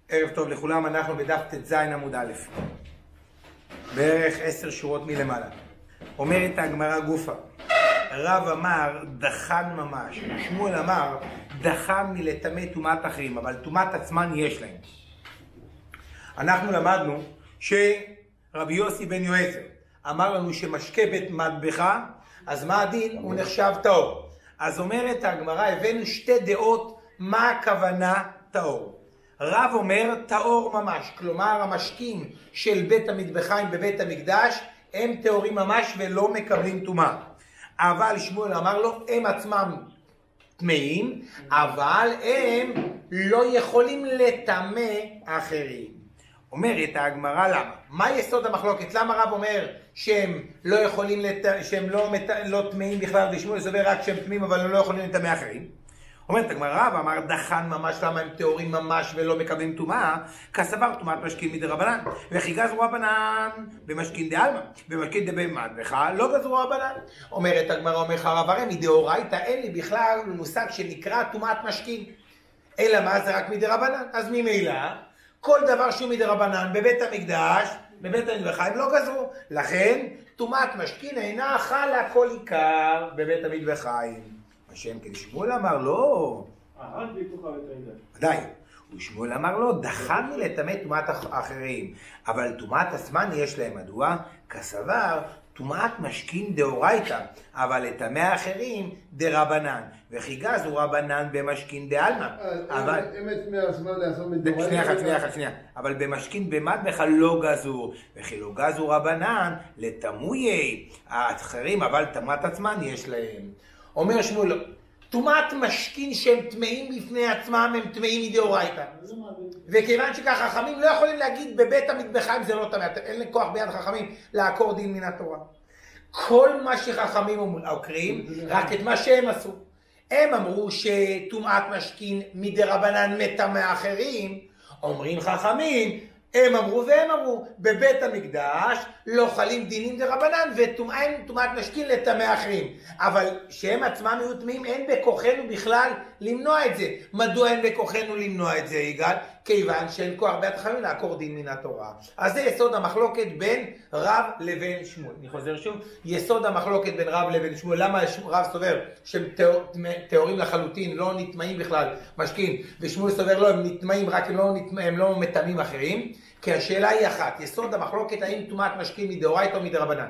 ערב טוב לכולם, אנחנו בדף ט"ז עמוד א', בערך 10 שורות מלמעלה. אומרת הגמרא גופה, רב אמר דחן ממש, שמואל אמר דחן מלטמא טומאת אחרים, אבל טומאת עצמן יש להם. אנחנו למדנו שרבי יוסי בן יועזר אמר לנו שמשקה בית מטבחה, אז מה הדין? הוא נחשב טהור. אז אומרת הגמרא, הבאנו שתי דעות מה הכוונה טהור. רב אומר טהור ממש, כלומר המשקים של בית המטבחיים בבית המקדש הם טהורים ממש ולא מקבלים טומאה. אבל שמואל אמר לו הם עצמם טמאים, אבל הם לא יכולים לטמא אחרים. אומרת הגמרא למה? מה יסוד המחלוקת? למה רב אומר שהם לא יכולים שהם לא טמאים בכלל, ושמואל סובר רק שהם טמאים אבל הם לא יכולים לטמא אחרים? אומרת הגמרא, רב אמר דחן ממש, למה הם טהורים ממש ולא מקבלים טומאה? כסבר טומאת משכין מדרבנן, וכי גזרו רבנן במשכין דעלמא, במשכין דבמטבחה לא גזרו רבנן. אומרת הגמרא, אומר לך רב הרי מדאורייתא אין לי בכלל מושג שנקרא טומאת משכין, אלא מה? זה רק מדרבנן. אז ממילא כל דבר שהוא מדרבנן בבית המקדש, בבית המטבחיים לא גזרו, לכן טומאת משכין אינה חלה כל עיקר בבית המטבחיים. השם כן, שמואל אמר לא. רק בהיפוך בית המקדש. ודאי. ושמואל אמר לו, דחן מלטמא טומאת אחרים, אבל טומאת עצמן יש להם. מדוע? כסבר טומאת משכין דאורייתא, אבל לטמא אחרים דרבנן, וכי גזרו רבנן במשכין דעלמא. אבל אמת מהזמן לעשות מדאורייתא. שנייה. אבל במשכין במטבחה לא גזרו, וכי לא גזרו רבנן לטמאויי האחרים, אבל טומאת עצמן יש להם. אומר שמואל, טומאת משכין שהם טמאים לפני עצמם, הם טמאים מדאורייתא. וכיוון שכך חכמים לא יכולים להגיד בבית המטבחיים זה לא טמא, אין להם כוח ביד חכמים לעקור דין מן התורה. כל מה שחכמים עוקרים, רק את מה שהם עשו. הם אמרו שטומאת משכין מדרבנן מטמא אחרים, אומרים חכמים, הם אמרו והם אמרו, בבית המקדש לא חלים דינים דרבנן וטומאת משכין לטמא אחרים. אבל שהם עצמם יהיו טמאים, אין בכוחנו בכלל למנוע את זה. מדוע אין בכוחנו למנוע את זה, יגאל? כיוון שאין כוח ביד חכמים לעקור דין מן התורה. אז זה יסוד המחלוקת בין רב לבין שמואל. אני חוזר שוב, יסוד המחלוקת בין רב לבין שמואל. למה רב סובר שהם טהורים לחלוטין, לא נטמאים בכלל משכין, ושמואל סובר לא, הם נטמאים רק הם לא מטמאים אחרים? כי השאלה היא אחת, יסוד המחלוקת האם טומאת משכין מדאורייתא או מדרבנן.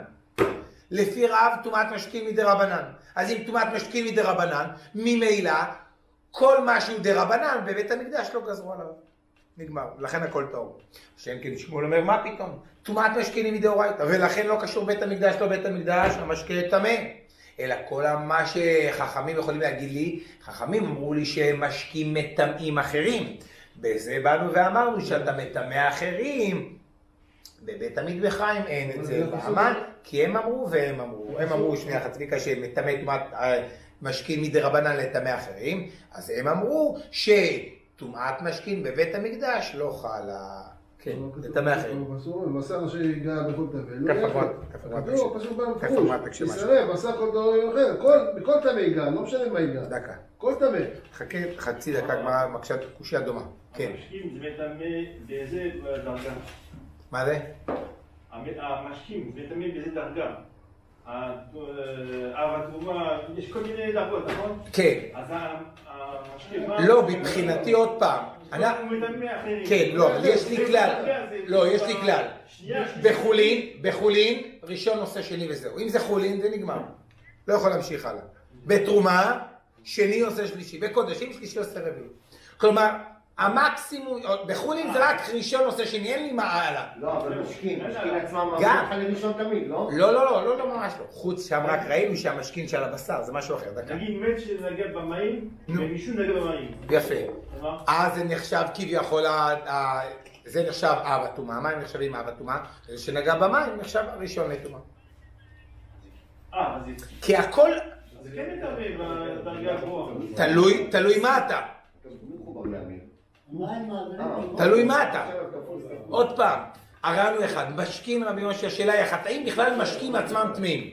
לפי רב טומאת משכין מדרבנן. אז אם טומאת משכין מדרבנן, ממילא כל משהו דרבנן בבית המקדש לא גזרו עליו. נגמר, לכן הכל טוב. השם כן שמואל אומר מה פתאום? טומאת משכין מדאורייתא, ולכן לא קשור בית המקדש, לא בית המקדש, המשקה טמא. אלא כל מה שחכמים יכולים להגיד לי, חכמים אמרו לי שהם משקים מטמאים אחרים. בזה באנו ואמרנו שאתה מטמא אחרים, בבית המטבחיים אין את זה. למה? כי הם אמרו והם אמרו. הם אמרו שני החצביקה שהם מטמא טומאת משכין מדרבנן לטמא אחרים, אז הם אמרו שטומאת משכין בבית המקדש לא חלה. כן, לטמא אחרים. בשר שיגע בכל תבל. כפרמת תקשמה. ישראל, בשר כל דבר אחר. בכל טמא יגע, לא משנה מה יגע. דקה. כל טמא. חכה חצי דקה, גמרא מקשה קושיה דומה. כן. המשקים זה מטמא באיזה דרגה? מה זה? המשקים זה מטמא באיזה דרגה? התרומה, יש כל מיני דרגות, נכון? כן. אז המשקים... לא, מבחינתי עוד פעם. הוא מטמא אחרים. כן, לא, יש לי כלל. לא, יש לי כלל. בחולין, ראשון נושא שני וזהו. אם זה חולין, זה נגמר. לא יכול להמשיך הלאה. בתרומה, שני עושה שלישי. בקודשים, שלישי עושה רביעי. כלומר, המקסימום, בחולין זה רק ראשון עושה שני, אין לי מה הלאה. לא, אבל משכין עצמם גם. חלים ראשון תמיד, לא? לא, ממש לא. חוץ שם רק ראינו שהמשכין של הבשר, זה משהו אחר, דקה. נגיד מת שנגע במים, ומישהו נגע במים. יפה. אז זה נחשב כביכול, זה נחשב אב הטומאה. מה הם נחשבים אב הטומאה? זה שנגע במים נחשב ראשון לטומאה. כי הכל... זה כן מטמא בדרגה הגבוהה. תלוי מה אתה. תלוי מה אתה. עוד פעם, הראינו אחד, משקים רבי משה, השאלה היא אחת, האם בכלל משקים עצמם טמאים?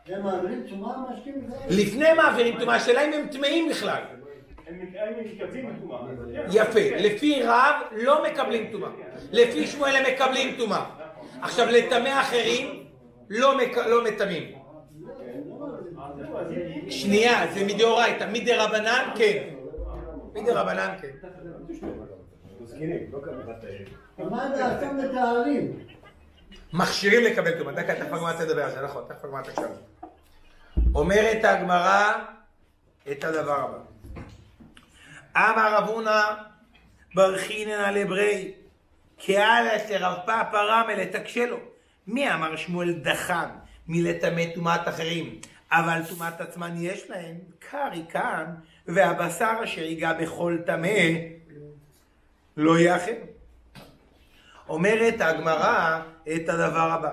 הם מעבירים טומאה משקים? לפני מעבירים טומאה, השאלה אם הם טמאים בכלל. הם מקבלים טומאה. יפה. לפי רב לא מקבלים טומאה. לפי שמואל הם מקבלים טומאה. עכשיו, לטמא אחרים לא מטמאים. שנייה, זה מדאורייתא. מדרבנן כן. מדרבנן כן. מה דעתם לתארים? מכשירים לקבל טומאה. דקה, תכף הגמרא תדבר על זה, נכון, תכף הגמרא תקשיב. אומרת הגמרא את הדבר הבא. אמר רב הונא בר חיננה לברי, כאלת לרב פאפא רמא לתקשלו. מי אמר שמואל דחן מלטמא טומאת אחרים, אבל טומאת עצמן יש להם? קרי כאן, והבשר אשר ייגע בכל טמא לא יאכל. אומרת הגמרא את הדבר הבא.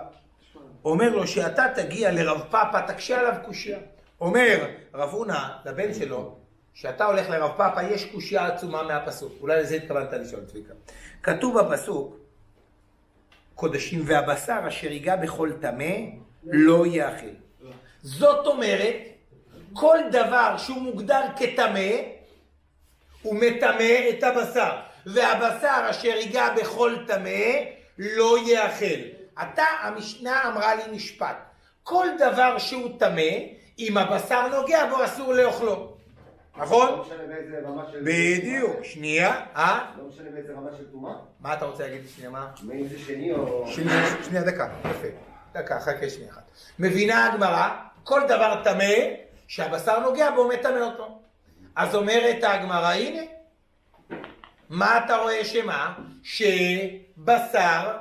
אומר לו שאתה תגיע לרב פאפא, תקשה עליו קושיה. אומר רב הונא לבן שלו, שאתה הולך לרב פאפא, יש קושיה עצומה מהפסוק. אולי לזה התכוונת לשאול, צביקה. כתוב בפסוק, קודשים והבשר אשר ייגע בכל טמא לא יאכל. זאת אומרת, כל דבר שהוא מוגדר כטמא, הוא מטמא את הבשר. והבשר אשר ייגע בכל טמא לא יאכל. המשנה אמרה לי משפט. כל דבר שהוא טמא, אם הבשר נוגע בו אסור לאכלו. נכון? לא משנה באיזה רמה של... בדיוק. שנייה. לא משנה באיזה רמה של טומאה? מה אתה רוצה להגיד לי שנייה? מה? אם זה שני או... שנייה, דקה. יפה. דקה, חכה שנייה אחת. מבינה הגמרא, כל דבר טמא, שהבשר נוגע בו מטמא אותו. אז אומרת הגמרא, הנה. מה אתה רואה שמה? שבשר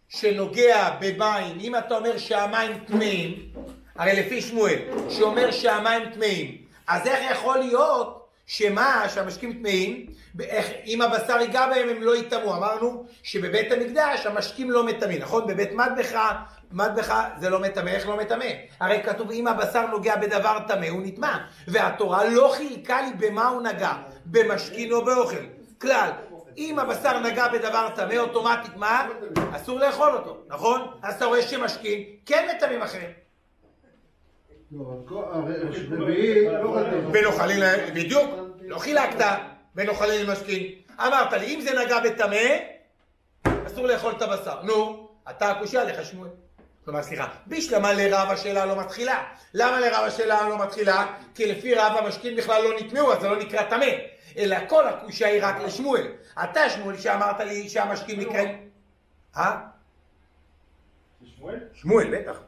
שנוגע במים, אם אתה אומר שהמים טמאים, הרי לפי שמואל, שאומר שהמים טמאים, אז איך יכול להיות שהמשקים טמאים, אם הבשר ייגע בהם הם לא יטמאו? אמרנו שבבית המקדש המשקים לא מטמאים, נכון? בבית מטבח זה לא מטמא. איך לא מטמא? הרי כתוב אם הבשר נוגע בדבר טמא הוא נטמא, והתורה לא חילקה לי במה הוא נגע, במשכין או באוכל. כלל, אם הבשר נגע בדבר טמא אוטומטית, מה? אסור לאכול אותו, נכון? אז אתה רואה שמשכין כן מטמאים אחרים. בנוחלים, בדיוק, לא חילקת בנוחלים למשכין. אמרת לי, אם זה נגע בטמא, אסור לאכול את הבשר. נו, אתה הקושי עליך שמואל. כלומר, סליחה, בשלמה לרב השאלה לא מתחילה. למה לרב השאלה לא מתחילה? כי לפי רב המשכין בכלל לא נטמאו, אז זה לא נקרא טמא. אלא כל הקושיה היא רק לשמואל. אתה שמואל שאמרת לי שהמשקים נקראים... שמואל? שמואל, בטח.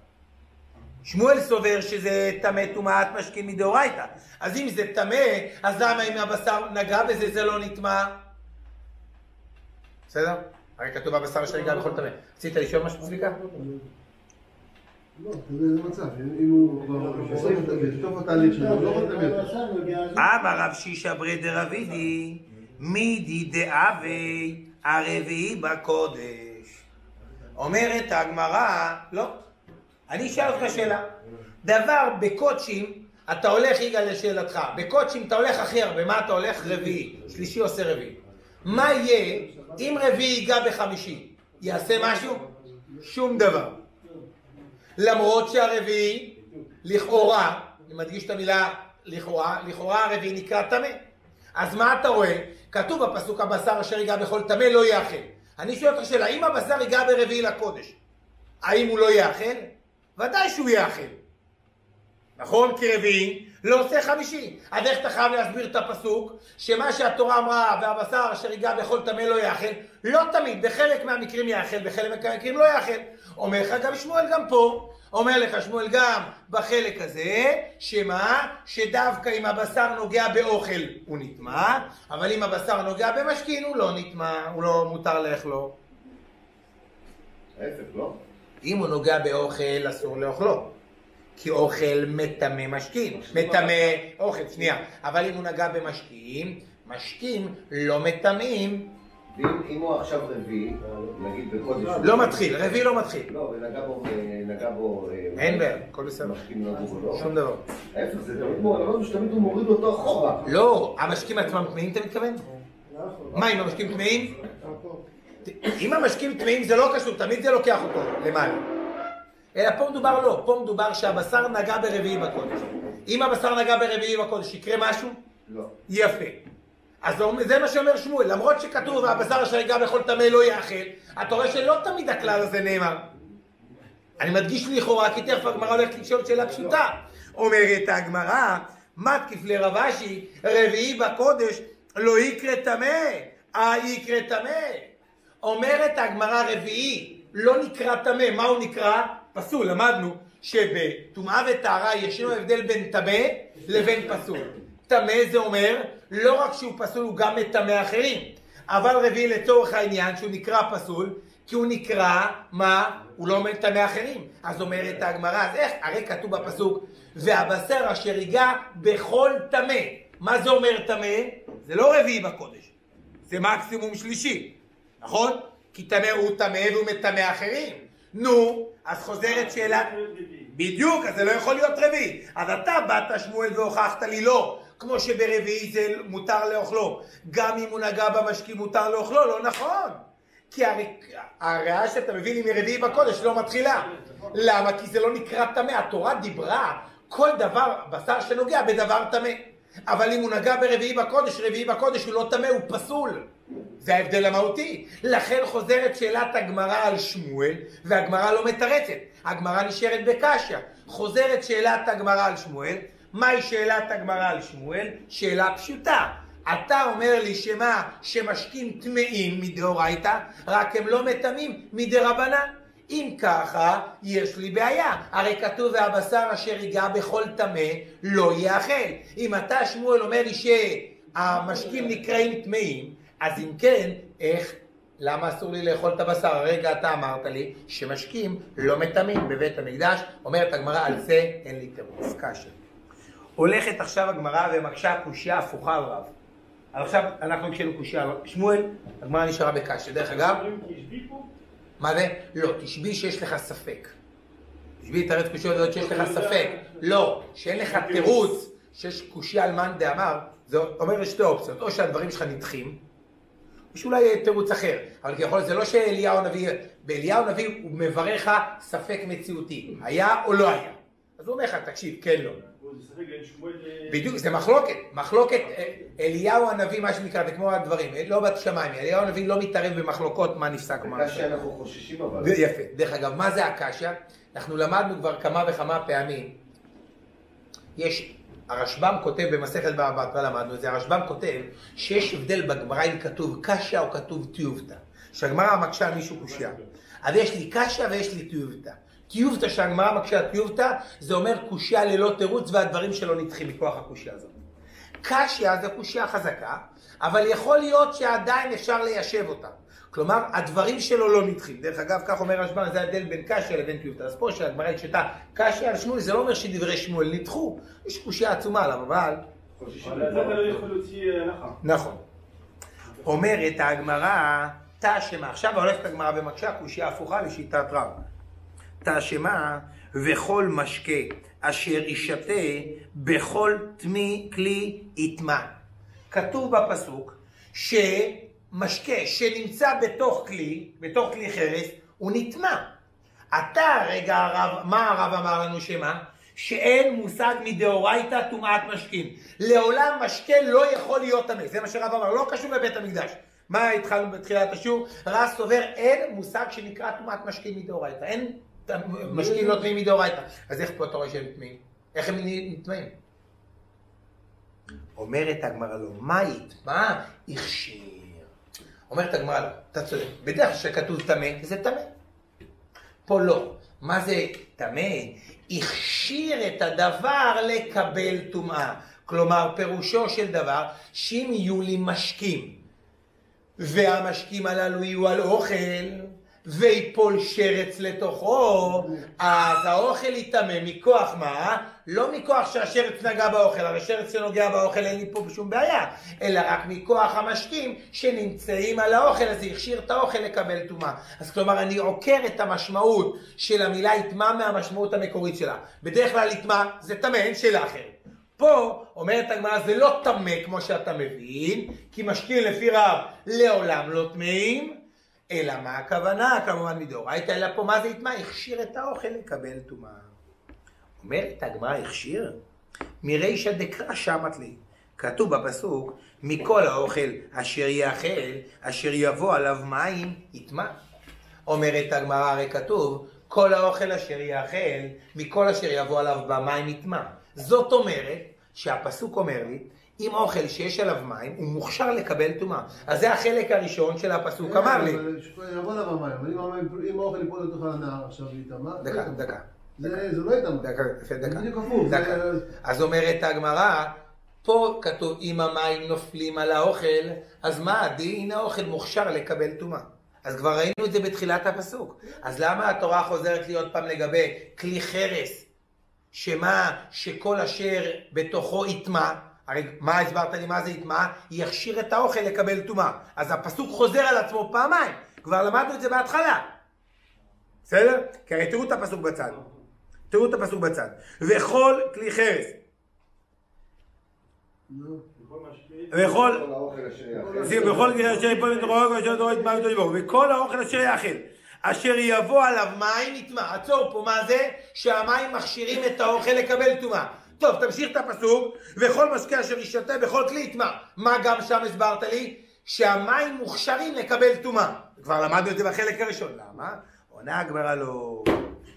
שמואל סובר שזה טמא טומאת משכין מדאורייתא. אז אם זה טמא, אז למה אם הבשר נגע בזה זה לא נטמא? בסדר? הרי כתוב הבשר שנגע בכל טמא. רצית לשאול משהו צביקה? לא, זה מצב, אם הוא בסוף התהליך שלו, לא רוצה בטח. אמר רב שישא ברי דרבידי, מידי דאבי הרביעי בקודש. אומרת הגמרא, לא. אני אשאל אותך שאלה. דבר בקודשים, אתה הולך, יגאל לשאלתך, בקודשים אתה הולך הכי הרבה, מה אתה הולך? רביעי, שלישי עושה רביעי. מה יהיה אם רביעי ייגע בחמישי? יעשה משהו? שום דבר. למרות שהרביעי, לכאורה, אני מדגיש את המילה לכאורה הרביעי נקרא טמא. אז מה אתה רואה? כתוב בפסוק הבשר אשר ייגע בכל טמא לא יאכל. אני שואל אותך שאלה, אם הבשר ייגע ברביעי לקודש, האם הוא לא יאכל? ודאי שהוא יאכל. נכון? כי רביעי לא עושה חמישי. אז איך אתה חייב להסביר את הפסוק? שמה שהתורה אמרה, והבשר אשר ייגע בכל טמא לא יאכל, לא תמיד, בחלק מהמקרים יאכל, בחלק מהמקרים לא יאכל. אומר לך גם שמואל גם פה, אומר לך שמואל גם בחלק הזה, שמה? שדווקא אם הבשר נוגע באוכל הוא נטמא, אבל אם הבשר נוגע במשכין הוא לא נטמא, הוא לא מותר לאכלו. ההפך, לא? אם הוא נוגע באוכל אסור לאכלו, כי אוכל מטמא משכין, מטמא אוכל, שנייה, אבל אם הוא נגע במשכין, משכין לא מטמאים. אם הוא עכשיו רביעי, נגיד בחודש... לא מתחיל, רביעי לא מתחיל. לא, ונגע בו... אין בעיה, הכל בסדר. משכים לא גבולו. שום דבר. ההפך, זה תמיד הוא מוריד אותו אחורה. לא, המשקים עצמם טמאים, אתה מתכוון? מה, אם המשקים טמאים? אם המשקים טמאים זה לא קשור, תמיד זה לוקח אותו למעלה. אלא פה מדובר לא, פה מדובר שהבשר נגע ברביעי בקודש. אם הבשר נגע ברביעי בקודש, יקרה משהו? לא. יפה. אז זה מה שאומר שמואל, למרות שכתוב והבשר אשר ייגע בכל טמא לא יאכל, אתה רואה שלא תמיד הכלל הזה נאמר. אני מדגיש לכאורה, כי תכף הגמרא הולכת לשאול שאלה פשוטה. אומרת הגמרא, מתקיף לרב אשי, רביעי בקודש, לא יקרא טמא, יקרא טמא. אומרת הגמרא רביעי, לא נקרא טמא, מה הוא נקרא? פסול, למדנו שבטומאה וטהרה ישנו הבדל בין טמא לבין פסול. טמא זה אומר, לא רק שהוא פסול, הוא גם מטמא אחרים. אבל רביעי לצורך העניין שהוא נקרא פסול, כי הוא נקרא, מה? הוא לא מטמא אחרים. אז אומרת הגמרא, אז איך? הרי כתוב בפסוק, והבשר אשר ייגע בכל טמא. מה זה אומר טמא? זה לא רביעי בקודש, זה מקסימום שלישי, נכון? כי טמא הוא טמא והוא מטמא אחרים. נו, אז חוזרת שאלה, בדיוק, אז זה לא יכול להיות רביעי. אז אתה באת שמואל והוכחת לי לא, כמו שברביעי זה מותר לאוכלו, גם אם הוא נגע במשקים מותר לאוכלו, לא נכון. כי הריאה שאתה מביא לי מרביעי בקודש לא מתחילה. למה? כי זה לא נקרא טמא. התורה דיברה כל דבר, בשר שנוגע בדבר טמא. אבל אם הוא נגע ברביעי בקודש הוא לא טמא, הוא פסול. זה ההבדל המהותי. לכן חוזרת שאלת הגמרא על שמואל, והגמרא לא מתרצת. הגמרא נשארת בקשיא. חוזרת שאלת הגמרא על שמואל. מהי שאלת הגמרא על שמואל? שאלה פשוטה. אתה אומר לי שמה? שמשקים טמאים מדאורייתא, רק הם לא מטמאים מדרבנן. אם ככה, יש לי בעיה. הרי כתוב והבשר אשר ייגע בכל טמא לא יאכל. אם אתה שמואל אומר לי שהמשקים נקראים טמאים, אז אם כן, איך? למה אסור לי לאכול את הבשר? הרגע אתה אמרת לי שמשקים לא מטמאים בבית המקדש. אומרת הגמרא, על זה אין לי תירוץ. קשה. הולכת עכשיו הגמרא ומקשה קושיה הפוכה על רב. עכשיו אנחנו כשנו קושיה על שמואל, הגמרא נשארה בקשה. דרך אגב, מה זה? לא, תשבי שיש לך ספק. תשבי תרץ קושיות הזאת שיש לך ספק. לא, שאין לך תירוץ שיש קושיה על מאן דאמר, זה אומר לשתי אופציות. או שהדברים שלך נדחים, או שאולי יהיה תירוץ אחר. אבל ככל זה לא שאליהו הנביא, באליהו הנביא הוא מברך ספק מציאותי. היה או לא היה. אז הוא אומר לך, תקשיב, כן לא. בדיוק, זה מחלוקת. מחלוקת, אליהו הנביא, מה שנקרא, זה כמו הדברים, לא בת שמיים. אליהו הנביא לא מתערב במחלוקות מה נפסק. בקשיא אנחנו חוששים אבל. יפה. דרך אגב, מה זה הקשיא? אנחנו למדנו כבר כמה וכמה פעמים. יש, הרשב"ם כותב במסכת בבא בתרא, למדנו את זה, הרשב"ם כותב שיש הבדל בגמרא אם כתוב קשיא או כתוב תיובתא. שהגמרא מקשה על מישהו קושיה. אז יש לי קשיא ויש לי תיובתא. תיובתא שהגמרא מקשה תיובתא, זה אומר קושיה ללא תירוץ והדברים שלו נדחים מכוח הקושיה הזאת. קשיא זה קושיה חזקה, אבל יכול להיות שעדיין אפשר ליישב אותה. כלומר, הדברים שלו לא נדחים. דרך אגב, כך אומר הרשב"ם, זה ההבדל בין קשיא לבין תיובתא. אז פה שהגמרא הקשתה קשיא על שמואל, זה לא אומר שדברי שמואל נדחו. יש קושיה עצומה עליו, אבל... נכון. אומרת הגמרא, תשמע, עכשיו הולכת הגמרא במקשה קושיה הפוכה לשיטת רב. תשמע, וכל משקה אשר ישתה בכל תמי כלי יטמע. כתוב בפסוק שמשקה שנמצא בתוך כלי חרס, הוא נטמע. אתה רגע הרב, מה הרב אמר לנו שמה? שאין מושג מדאורייתא טומאת משקים. לעולם משקה לא יכול להיות טמא. זה מה שהרב אמר, לא קשור לבית המקדש. מה התחלנו בתחילת השיעור? רב סובר, אין מושג שנקרא טומאת משקים מדאורייתא. אין משקים לא טמאים מדאורייתא. אז איך פה אתה רואה שהם טמאים? איך הם נטמאים? אומרת הגמרא לו, מה יטמע? הכשיר. אומרת הגמרא לו, אתה צודק. בדרך שכתוב טמא, זה טמא. פה לא. מה זה טמא? הכשיר את הדבר לקבל טומאה. כלומר, פירושו של דבר, שאם יהיו לי משקים, והמשקים הללו יהיו על אוכל, ויפול שרץ לתוכו, אז האוכל יטמא מכוח מה? לא מכוח שהשרץ נגע באוכל, הרי שרץ שנוגע באוכל אין לי פה בשום בעיה, אלא רק מכוח המשקים שנמצאים על האוכל, אז זה יכשיר את האוכל לקבל טומאה. אז כלומר אני עוקר את המשמעות של המילה יטמא מהמשמעות המקורית שלה. בדרך כלל יטמא זה טמא, אין שאלה אחרת. פה אומרת הגמרא זה לא טמא כמו שאתה מבין, כי משקים לפי רב לעולם לא טמאים, אלא מה הכוונה? כמובן מדאורייתא, אלא פה מה זה יטמע? הכשיר את האוכל לקבל טומאה. אומרת הגמרא הכשיר? מרישא דקרא שמת לי. כתוב בפסוק, מכל האוכל אשר יאכל, אשר יבוא עליו מים, יטמא. אומרת הגמרא, הרי כתוב, כל האוכל אשר יאכל, מכל אשר יבוא עליו במים יטמא. זאת אומרת, שהפסוק אומר לי, אם אוכל שיש עליו מים, הוא מוכשר לקבל טומאה. אז זה החלק הראשון של הפסוק, אמר לי. יבוא עליו המים, אבל אם האוכל ייפול לתוך הנהר עכשיו יטמא, דקה. זה לא יטמא. דקה. בדיוק הפוך. אז אומרת הגמרא, פה כתוב, אם המים נופלים על האוכל, אז מה הדין? האוכל מוכשר לקבל טומאה. אז כבר ראינו את זה בתחילת הפסוק. אז למה התורה חוזרת לי עוד פעם לגבי כלי חרס, שכל אשר בתוכו יטמא, הרי מה הסברת לי מה זה יטמא? יכשיר את האוכל לקבל טומאה. אז הפסוק חוזר על עצמו פעמיים. כבר למדנו את זה בהתחלה. בסדר? כי הרי תראו את הפסוק בצד. וכל כלי חרס. וכל האוכל אשר יאכל, אשר יבוא עליו מים יטמא. עצור פה, מה זה? שהמים מכשירים את האוכל לקבל טומאה. טוב, תמשיך את הפסוק, וכל משקה אשר ישתה בכל כלי יטמא. מה גם שם הסברת לי? שהמים מוכשרים לקבל טומאה. כבר למדנו את זה בחלק הראשון. למה? עונה הגמרא לו,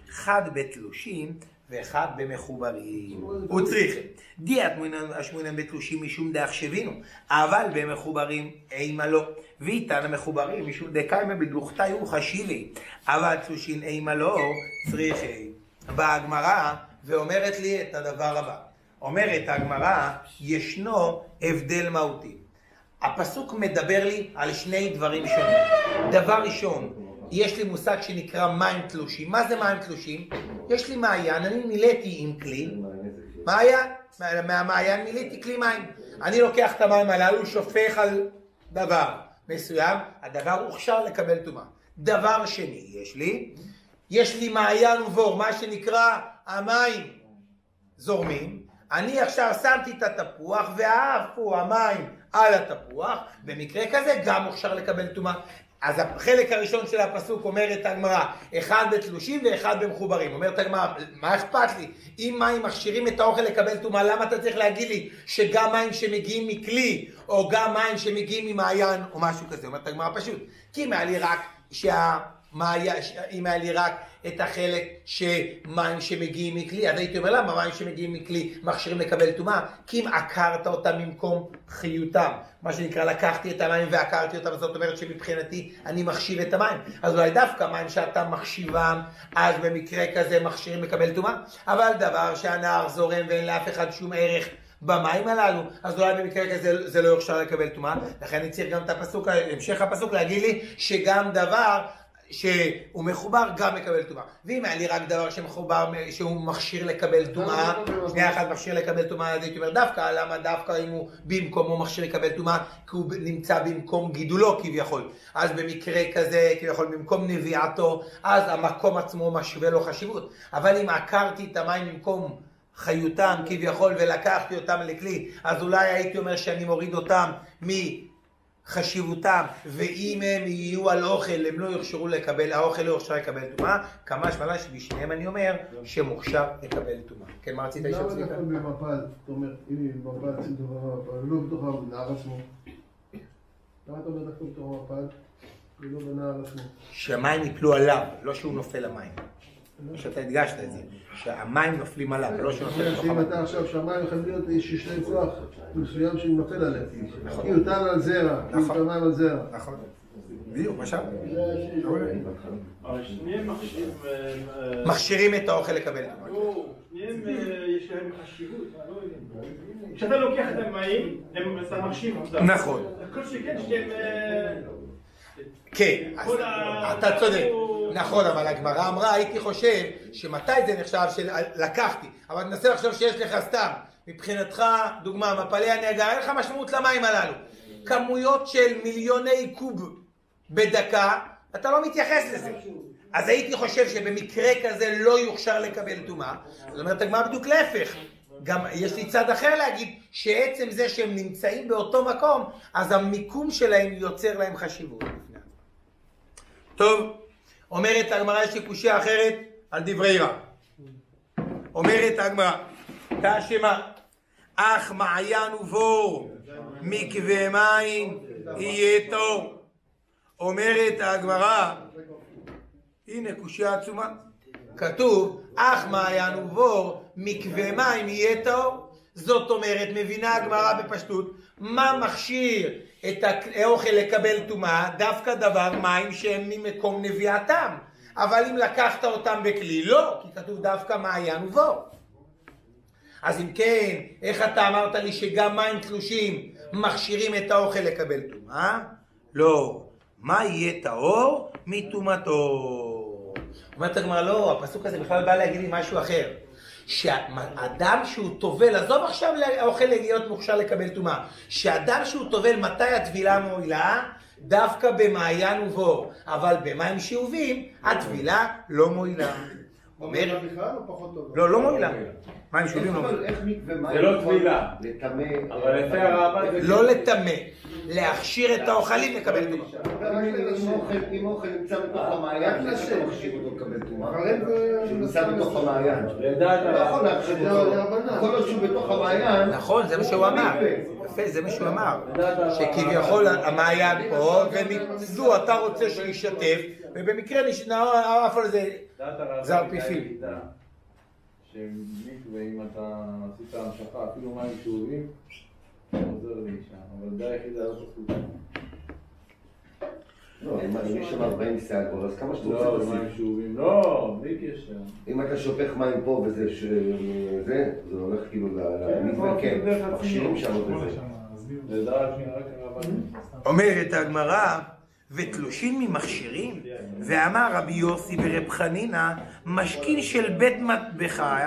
אחד בתלושים ואחד במחוברים. הוא צריך דיאת השמונן בתלושים משום דאח שבינו, אבל במחוברים אימה לא. ואיתן המחוברים משום דקיימה בדלוכתי הוא חשיבי, אבל תלושין אימה לא צריכי. באה הגמרא ואומרת לי את הדבר הבא. אומרת הגמרא, ישנו הבדל מהותי. הפסוק מדבר לי על שני דברים שונים. דבר ראשון, יש לי מושג שנקרא מים תלושים. מה זה מים תלושים? יש לי מעיין, אני מילאתי עם כלי. מעיין, מהמעיין מילאתי כלי מים. אני לוקח את המים הללו, שופך על דבר מסוים, הדבר הוכשר לקבל טומאה. דבר שני, יש לי מעיין ובור, מה שנקרא המים זורמים. אני עכשיו שמתי את התפוח ועפו המים על התפוח, במקרה כזה גם הוכשר לקבל טומאה. אז החלק הראשון של הפסוק אומרת הגמרא, אחד בתלושים ואחד במחוברים. אומרת הגמרא, מה אכפת לי? אם מים מכשירים את האוכל לקבל טומאה, למה אתה צריך להגיד לי שגם מים שמגיעים מכלי, או גם מים שמגיעים ממעיין, או משהו כזה? אומרת הגמרא פשוט. כי אם היה לי רק את החלק שמים שמגיעים מכלי, אז הייתי אומר למה מים שמגיעים מכלי מכשירים לקבל טומאה? כי אם עקרת אותם ממקום חיותם, מה שנקרא לקחתי את המים ועקרתי אותם, זאת אומרת שמבחינתי אני מכשיר את המים. אז אולי דווקא מים שאתה מחשיבם, אז במקרה כזה מכשירים לקבל טומאה. אבל דבר שהנהר זורם ואין לאף אחד שום ערך במים הללו, אז אולי במקרה כזה זה לא יוכשר לקבל טומאה. לכן אני צריך גם את הפסוק, המשך הפסוק להגיד לי שגם דבר שהוא מחובר גם מקבל טומאה. ואם היה לי רק דבר שמחובר, שהוא מכשיר לקבל טומאה, שנייה אחת מכשיר לקבל טומאה, אז הייתי אומר דווקא, למה דווקא אם הוא במקומו מכשיר לקבל טומאה? כי הוא נמצא במקום גידולו כביכול. אז במקרה כזה, כביכול במקום נביעתו, אז המקום עצמו משווה לו חשיבות. אבל אם עקרתי את המים במקום חיותם כביכול ולקחתי אותם לכלי, אז אולי הייתי אומר שאני מוריד אותם חשיבותם, ואם הם יהיו על אוכל, הם לא יוכשרו לקבל, האוכל לא יוכשר לקבל טומאה, כמה שמלה שבשניהם אני אומר שמוכשר לקבל טומאה. כן, מה רצית לשאול צביקה? למה אתה במפל, זאת אומרת, אם במפל שים דבר במפל, לא בתוך הנהר עצמו. למה אתה אומר דווקא בתוך המפל, ולא בנהר עצמו? שהמים יפלו עליו, לא שהוא נופל למים. שאתה הדגשת את זה, שהמים נופלים עליו, לא שנופל לתוך המים. אם אתה עכשיו שהמים יכולים להיות ששני צלוח מסוים שנופל עליהם. כי הוא טל על זרע, כי הוא טל מים על זרע. נכון. בדיוק, מה שם? שניהם מכשירים את האוכל לקבל. שניהם יש להם חשיבות. כשאתה לוקח את המים, אתה מחשיב אותם. נכון. כל שכן שהם... כן, אתה צודק. נכון, אבל הגמרא אמרה, הייתי חושב שמתי זה נחשב שלקחתי, אבל ננסה לחשוב שיש לך סתם, מבחינתך, דוגמה, מפלי הנגר, אין לך משמעות למים הללו. כמויות של מיליוני קוב בדקה, אתה לא מתייחס לזה. אז הייתי חושב שבמקרה כזה לא יוכשר לקבל טומאה. זאת אומרת, הגמרא בדיוק להפך. גם יש לי צד אחר להגיד שעצם זה שהם נמצאים באותו מקום, אז המיקום שלהם יוצר להם חשיבות. טוב, אומרת הגמרא, יש לי קושיה אחרת על דברי רב. אומרת הגמרא, תשמע, אך מעיין ובור מקווה מים יהיה טוב. אומרת הגמרא, הנה קושיה עצומה, כתוב אך מעיין ובור מקווה מים יהיה טוב. זאת אומרת, מבינה הגמרא בפשטות, מה מכשיר את האוכל לקבל טומאה? דווקא דבר מים שהם ממקום נביאתם. אבל אם לקחת אותם בכלי, לא, כי כתוב דווקא מעיין ובור. אז אם כן, איך אתה אמרת לי שגם מים תלושים מכשירים את האוכל לקבל טומאה? לא. מה יהיה טהור מטומאתו? אומרת הגמרא, לא, הפסוק הזה בכלל בא להגיד לי משהו אחר. שאדם שהוא טובל, עזוב עכשיו האוכל להיות מוכשר לקבל טומאה, שאדם שהוא טובל, מתי הטבילה מועילה? דווקא במעיין ובור, אבל במים שאובים הטבילה לא מועילה. אומר, לא מועילה. מים שאובים לא מועילה. זה לא טבילה, לטמא, אבל לפי הרעב"ד לא לטמא, להכשיר את האוכלים לקבל טומאה. אם אוכל נמצא בתוך המעיין, איך אתה מכשיר אותו לקבל טומאה? שנמצא בתוך המעיין. לא יכול להכשיר אותו. כל עוד שהוא בתוך המעיין. נכון, זה מה שהוא אמר. יפה, זה מה שהוא אמר. שכביכול המעיין פה, ומזו אתה רוצה שישתף, ובמקרה נעף על זה זר פיפים. שמקווה, אם אתה עשית המשכה, אפילו מים שאובים, עוזר לאישה, אבל די היחידה לא תחושה. לא, אם יש שם 40 סעגול, אז כמה שאתה רוצה לא, תוסיף? מים שאובים, לא, בלי קשר. אם אתה שופך מים פה וזה, זה הולך כאילו למזבח, כן, מכשירים שם עוד בזה. זה דעת שנייה רק הרבנים. אומרת הגמרא, ותלושים ממכשירים, ואמר רבי יוסי ברב חנינא, משכין של בית מטבחי,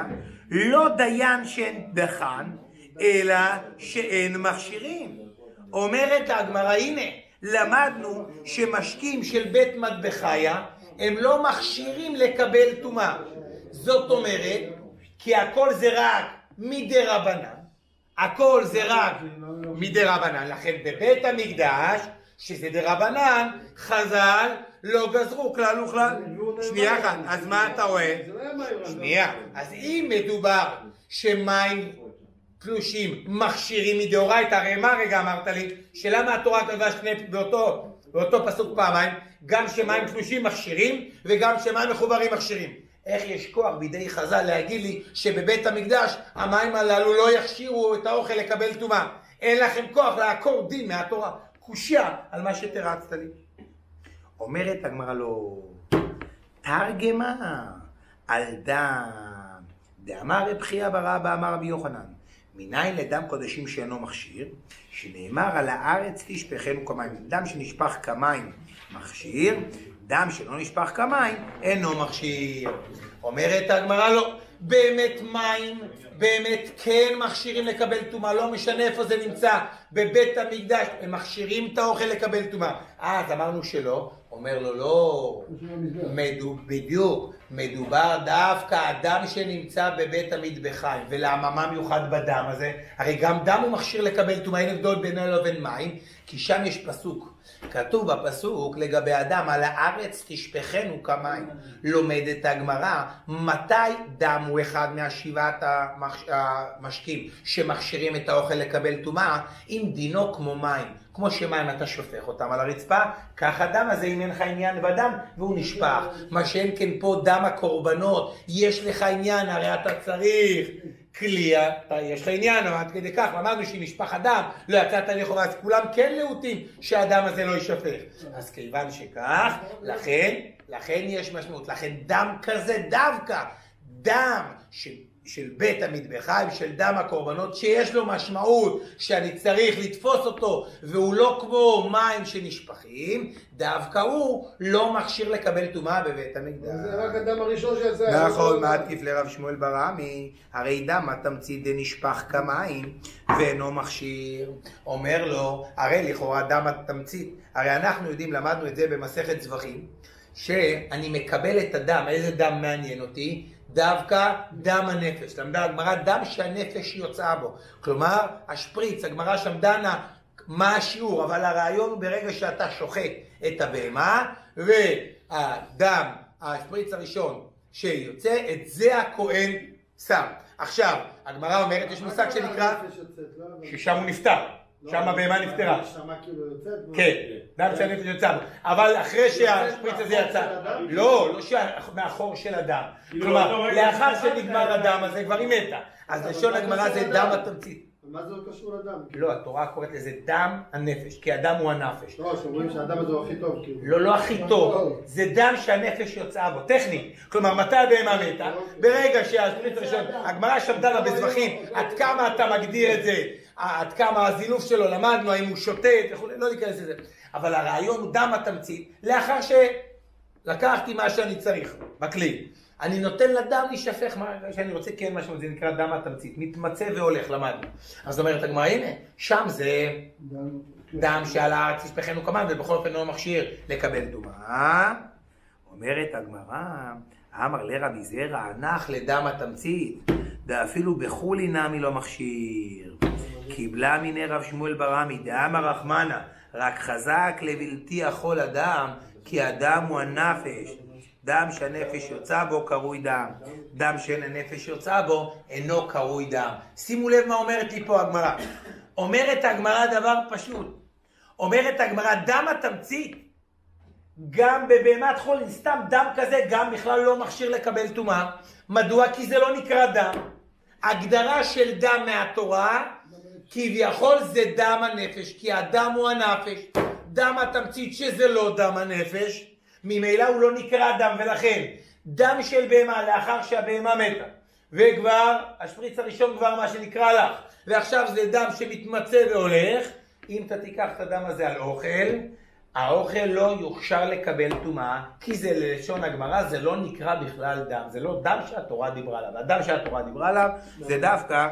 לא דיין שאין דחן, אלא שאין מכשירים. אומרת הגמרא, הנה, למדנו שמשקים של בית מטבחי, הם לא מכשירים לקבל טומאה. זאת אומרת, כי הכל זה רק מדי רבנן, הכל זה רק מדי רבנן, לכן בבית המקדש, שזה דרבנן, חז"ל לא גזרו כלל וכלל. שנייה כאן, אז מה אתה רואה? שנייה, אז אם מדובר שמים תלושים מכשירים מדאורייתא, הרי מה רגע אמרת לי? שלמה התורה כתבה באותו פסוק פעמיים, גם שמים תלושים מכשירים וגם שמים מחוברים מכשירים. איך יש כוח בידי חז"ל להגיד לי שבבית המקדש המים הללו לא יכשירו את האוכל לקבל טומאה? אין לכם כוח לעקור דין מהתורה. קושיה על מה שתרצת לי. אומרת הגמרא לו, תרגמה על דם. דאמר רב חייא בר אבא אמר רבי יוחנן, מניין לדם קודשים שאינו מכשיר, שנאמר על הארץ תשפכנו כמים. דם שנשפך כמים מכשיר, דם שלא נשפך כמים אינו מכשיר. אומרת הגמרא לא, באמת מים, באמת כן מכשירים לקבל טומאה, לא משנה איפה זה נמצא, בבית המקדש, הם מכשירים את האוכל לקבל טומאה. אז אמרנו שלא, אומר לו לא, בדיוק, מדובר דווקא אדם שנמצא בבית המטבחיים, ולמה מה מיוחד בדם הזה? הרי גם דם הוא מכשיר לקבל טומאה, אין הבדל בינו לבין מים, כי שם יש פסוק. כתוב בפסוק לגבי אדם, על הארץ תשפכנו כמים. לומדת הגמרא, מתי דם הוא אחד מהשבעת המשקים שמכשירים את האוכל לקבל טומאה? אם דינו כמו מים, כמו שמים אתה שופך אותם על הרצפה, כך הדם הזה אם אין לך עניין בדם והוא נשפך. מה שאין כן פה דם הקורבנות, יש לך עניין, הרי אתה צריך כלי, יש לך עניין, עד כדי כך, למדנו שאם נשפך הדם, לא יצאת לכאורה, אז כולם כן להוטים שהדם הזה לא יישפך. אז כיוון שכך, לכן יש משמעות, לכן דם כזה דווקא, דם של בית המטבחיים, של דם הקורבנות, שיש לו משמעות שאני צריך לתפוס אותו, והוא לא כמו מים שנשפכים, דווקא הוא לא מכשיר לקבל טומאה בבית המקדש. זה רק הדם הראשון שיצא. נכון, מעטיף לרב שמואל ברמי, הרי דם התמצית דנשפך כמים ואינו מכשיר. אומר לו, הרי לכאורה דם התמצית, הרי אנחנו יודעים, למדנו את זה במסכת זבחים, שאני מקבל את הדם, איזה דם מעניין אותי? דווקא דם הנפש. למדה הגמרא דם שהנפש יוצאה בו. כלומר, השפריץ, הגמרא שם דנה מה השיעור, אבל הרעיון הוא ברגע שאתה שוחט את הבהמה, והדם, השפריץ הראשון שיוצא, את זה הכהן סתם. עכשיו, הגמרא אומרת, יש מושג שנקרא, ששם הוא נפטר. שם הבהמה נפטרה. נשמה כאילו יוצאת? כן, דם שהנפש יוצא בו. אבל אחרי שהשפריץ הזה יצא, לא מהחור של הדם. כלומר, לאחר שנגמר הדם הזה כבר היא מתה. אז לשון הגמרא זה דם התמצית. מה זה לא קשור לדם? לא, התורה קוראת לזה דם הנפש, כי הדם הוא הנפש. לא, שאומרים שהדם הזה הוא הכי טוב. לא הכי טוב, זה דם שהנפש יוצאה בו, טכני. כלומר, מתי הבהמה מתה? ברגע שהשפריץ הראשון, הגמרא שם דנה בזבחים, עד כמה אתה מגדיר את זה, עד כמה הזילוף שלו, למדנו, האם הוא שוטט וכו', לא ניכנס לזה. אבל הרעיון הוא דם התמצית, לאחר שלקחתי מה שאני צריך, בכלי. אני נותן לדם להישפך מה שאני רוצה, כן, משהו, זה נקרא דם התמצית, מתמצא והולך, למדנו. אז זאת אומרת, הגמרא, הנה, שם זה דם שעל הארץ ישפכנו כמן, ובכל אופן לא מכשיר לקבל טומאה. אומרת הגמרא, אמר לרבי זרע, הנח לדם התמצית, ואפילו בחולי נמי לא מכשיר. קיבלה מיני רב שמואל ברמי, דאמר רחמנה, רק חזק לבלתי יכול הדם, כי הדם הוא הנפש. דם שהנפש יוצא בו קרוי דם. דם שאין הנפש יוצא בו אינו קרוי דם. שימו לב מה אומרת לי פה הגמרא. אומרת הגמרא דבר פשוט. אומרת הגמרא, דם התמצית, גם בבהמת חולין, סתם דם כזה, גם בכלל לא מכשיר לקבל טומאה. מדוע? כי זה לא נקרא דם. הגדרה של דם מהתורה, כביכול זה דם הנפש, כי הדם הוא הנפש. דם התמצית שזה לא דם הנפש, ממילא הוא לא נקרא דם, ולכן דם של בהמה לאחר שהבהמה מתה, וכבר השפריץ הראשון כבר מה שנקרא לך, ועכשיו זה דם שמתמצא והולך, אם אתה תיקח את הדם הזה על אוכל, האוכל לא יוכשר לקבל טומאה, כי זה ללשון הגמרא, זה לא נקרא בכלל דם, זה לא דם שהתורה דיברה עליו, הדם שהתורה דיברה עליו זה דווקא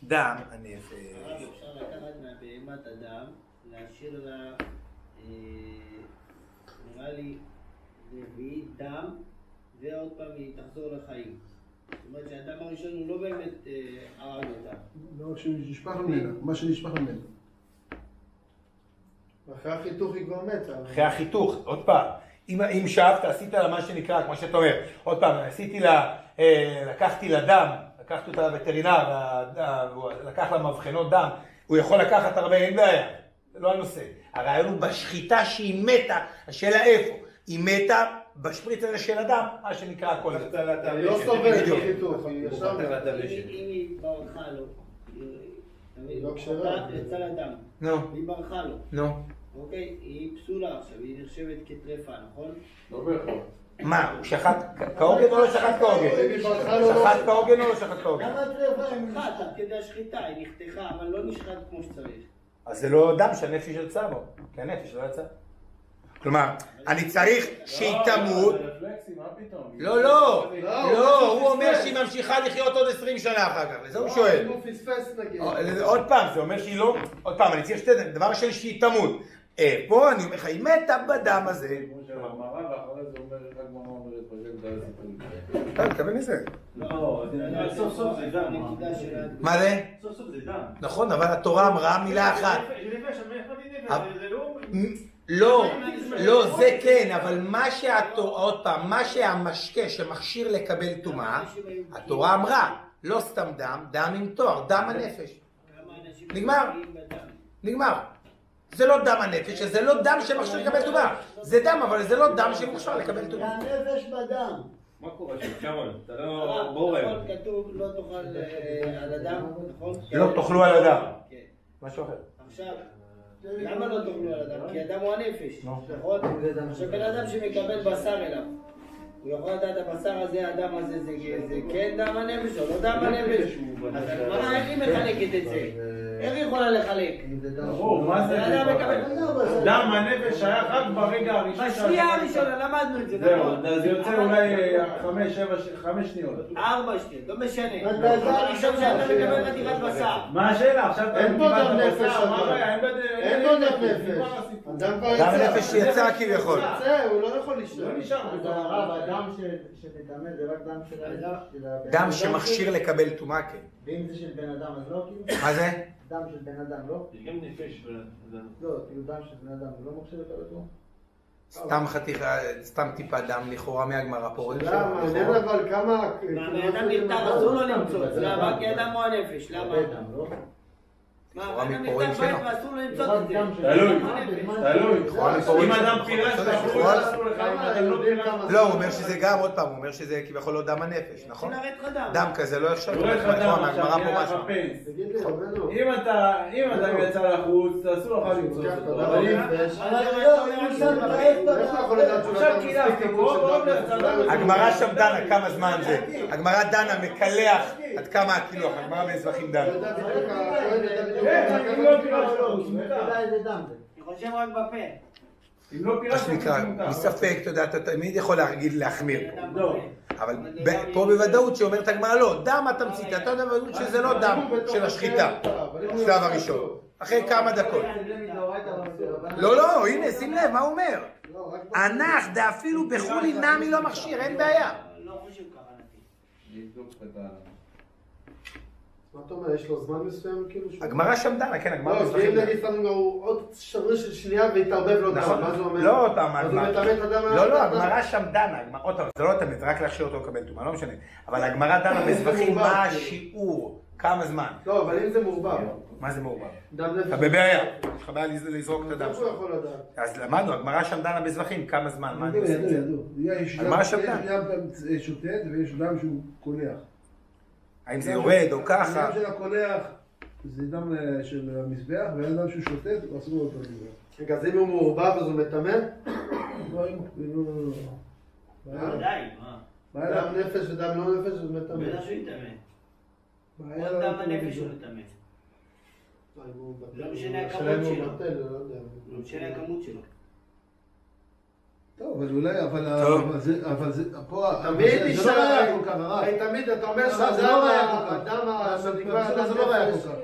דם הנפש. אפשר לקחת מהבהמת הדם, להשאיר לה, נראה לי, רביעי דם, ועוד פעם היא תחזור לחיים. זאת אומרת שהדם הראשון הוא לא באמת הרג אותה. לא, שנשפך ממנה, מה שנשפך ממנה. אחרי החיתוך היא כבר מתה. אחרי החיתוך, עוד פעם, אם שאבת, עשית לה מה שנקרא, כמו שאתה אומר, עוד פעם, עשיתי לה, לקחתי לה דם, לקחתי אותה לווטרינר, הוא לקח לה מבחנות דם, הוא יכול לקחת הרבה, אין בעיה, זה לא הנושא. הרעיון הוא בשחיטה שהיא מתה, השאלה איפה? היא מתה בשפריץ הזה של הדם, מה שנקרא הכל. היא לא סובלת בחיתוך, היא ישר מתה. אם היא ברחה לו, היא לא כשרה. יצא לה דם, נו. היא ברחה לו. נו. אוקיי, היא פסולה עכשיו, היא נחשבת כטרפה, נכון? לא בהכרח. מה, הוא שחט כהוגן או לא שחט כהוגן? שחט כהוגן או לא שחט כהוגן? למה טרפה? היא נחת עד כדי השחיטה, היא נחתכה, אבל לא נשחט כמו שצריך. אז זה לא דם שהנפש יצא בו, כי הנפש לא יצא. כלומר, אני צריך שהיא תמות. לא, הוא אומר שהיא ממשיכה לחיות עוד 20 שנה אחר כך, לזה הוא שואל. הוא פספס נגיד. עוד פעם, זה אומר שהיא לא, עוד פעם, אני צריך שתי דבר שלי שהיא תמות. פה אני אומר לך, היא מתה בדם הזה. ואחרי זה אומר, רק מה אומרת, פשוט אתה מתכוון לזה. לא, סוף סוף זה דם. מה זה? סוף סוף זה דם. נכון, אבל התורה אמרה מילה אחת. לא, לא, זה כן, אבל עוד פעם, מה שהמשקה שמכשיר לקבל טומאה, התורה אמרה, לא סתם דם, דם עם תואר, דם הנפש. נגמר. זה לא דם הנפש, זה לא דם שמכשיר לקבל טומאה. זה דם, אבל זה לא דם שמכשיר לקבל טומאה. הנפש בדם. מה קורה שם? שמעון, אתה לא בורר. כתוב לא תאכל על הדם, נכון? לא תאכלו על הדם. משהו אחר. עכשיו, למה לא תאכלו על הדם? כי הדם הוא הנפש, נכון? עכשיו בן אדם שמקבל בשר אליו, הוא יכול לדעת הבשר הזה, הדם הזה, זה כן דם הנפש או לא דם הנפש? אז הגמרא, איך היא מחלקת את זה? איך היא יכולה לחלק? מה זה? דם הנפש היה רק ברגע הראשון. בשנייה הראשונה, למדנו את זה, נכון? זהו, זה יוצא אולי 5 שניות. 4 שניות, לא משנה. זה הראשון שאתה מקבל חתיכת בשר. מה השאלה? עכשיו אין פה דם נפש. אין פה דם נפש. דם נפש שיצא כביכול. הוא לא יכול לשתות. לא נשאר. הדם שמתאמן זה רק דם של האדם. דם שמכשיר לקבל טומאה, כן. ואם זה של בן אדם אז לא כאילו? מה זה? דם של בן אדם לא? יש גם נפש בן אדם. לא, כאילו דם של בן אדם הוא לא מכשיר לקבל טומאה? סתם טיפה דם לכאורה מהגמרא פה. למה? מעניין אבל כמה... האדם נפטר אסור לו למצוא, למה? כי אדם הוא הנפש, למה? מה, אדם נפטר בית ואסור לו למצוא את זה. תלוי. אם אדם פירש את החוץ, אסור לך, אם אדם לא פירש... לא, הוא אומר שזה גם, עוד פעם, הוא אומר שזה כביכול לא דם הנפש, נכון? דם כזה לא יחשב. לא לך דם עכשיו, יהיה לך פנס. אם אדם יצא לחוץ, אסור לך למצוא אותו. עכשיו קילפתי פה, הגמרא שם דנה, כמה זמן זה? הגמרא דנה מקלח עד כמה הקילוח, הגמרא בזבחים דנה. אם לא פירש לחוץ, אני חושב רק בפה. אם לא פירש לחוץ, מספק, אתה יודע, אתה תמיד יכול להחמיר פה. אבל פה בוודאות שאומרת הגמרא לא, דם התמצית, אתה יודע בוודאות שזה לא דם של השחיטה, שלב הראשון, אחרי כמה דקות. לא, הנה, שים לב, מה הוא אומר? הנח, אפילו בחולי נמי לא מכשיר, אין בעיה. לא חושב כוונתי. מה אתה אומר, יש לו זמן מסוים כאילו? הגמרא שם דנה, כן, הגמרא לא, כי אם נגיד סתם הוא עוד שבריר של שנייה והתערבב לו דם, מה זה אומר? לא, אותם, אז הוא מטמא את הדם... לא, הגמרא שם דנה, עוד פעם, זה לא תמיד, זה רק להכשיר אותו לקבל טומאה, לא משנה. אבל הגמרא דנה בזבחים, מה השיעור, כמה זמן. לא, אבל אם זה מעורבב. מה זה מעורבב? דם נפש. אתה בבעיה, יש לך בעיה לזרוק את הדם איך הוא יכול לדעת? אז למדנו, הגמרא שם דנה בזבחים, כמה זמן, מה אני עושה את זה? יש הגמרא שם דם דנה. שוטט ויש דם שהוא קולח. האם זה יורד או ככה? הדם של הקולח זה דם של המזבח, והדם שהוא שוטט, הוא אסור אותו למזבח. רגע, אז אם הוא מעורבב אז הוא מטמא? לא, די, מה? דם נפש ודם לא נפש הוא מטמא. בטח שהוא יטמא. עוד דם הנפש הוא מטמא. לא משנה הכמות שלו. לא משנה הכמות שלו. טוב, אבל אולי, אבל זה, פה, תמיד זה לא היה כל כך רע. תמיד, אתה אומר שזה לא היה כל כך. זה לא היה כל כך.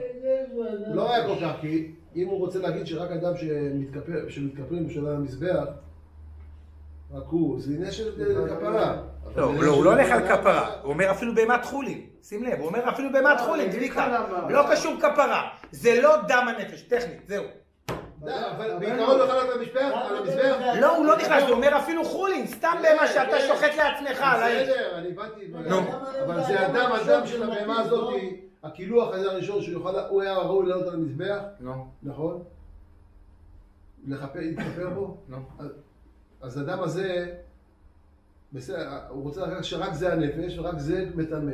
לא היה כל כך, כי אם הוא רוצה להגיד שרק אדם שמתקפלים בשביל המזבח, רק הוא, זה עניין של כפרה. לא, הוא לא הולך על כפרה, הוא אומר אפילו בהמת חולין, שים לב, הוא אומר אפילו בהמת חולין, דליקה, לא קשור כפרה, זה לא דם הנפש, טכנית, זהו. אבל בעיקרון לא חלק על המזבח? לא, הוא לא נכנס, הוא אומר אפילו חולין, סתם בהמה שאתה שוחט לעצמך. בסדר, אני הבנתי, אבל זה הדם של הבהמה הזאת, הקילוח הזה הראשון שהוא היה ראוי לעלות על המזבח, נכון? להתכפר בו? אז הדם הזה, הוא רוצה לקחת שרק זה הנפש ורק זה מטמא.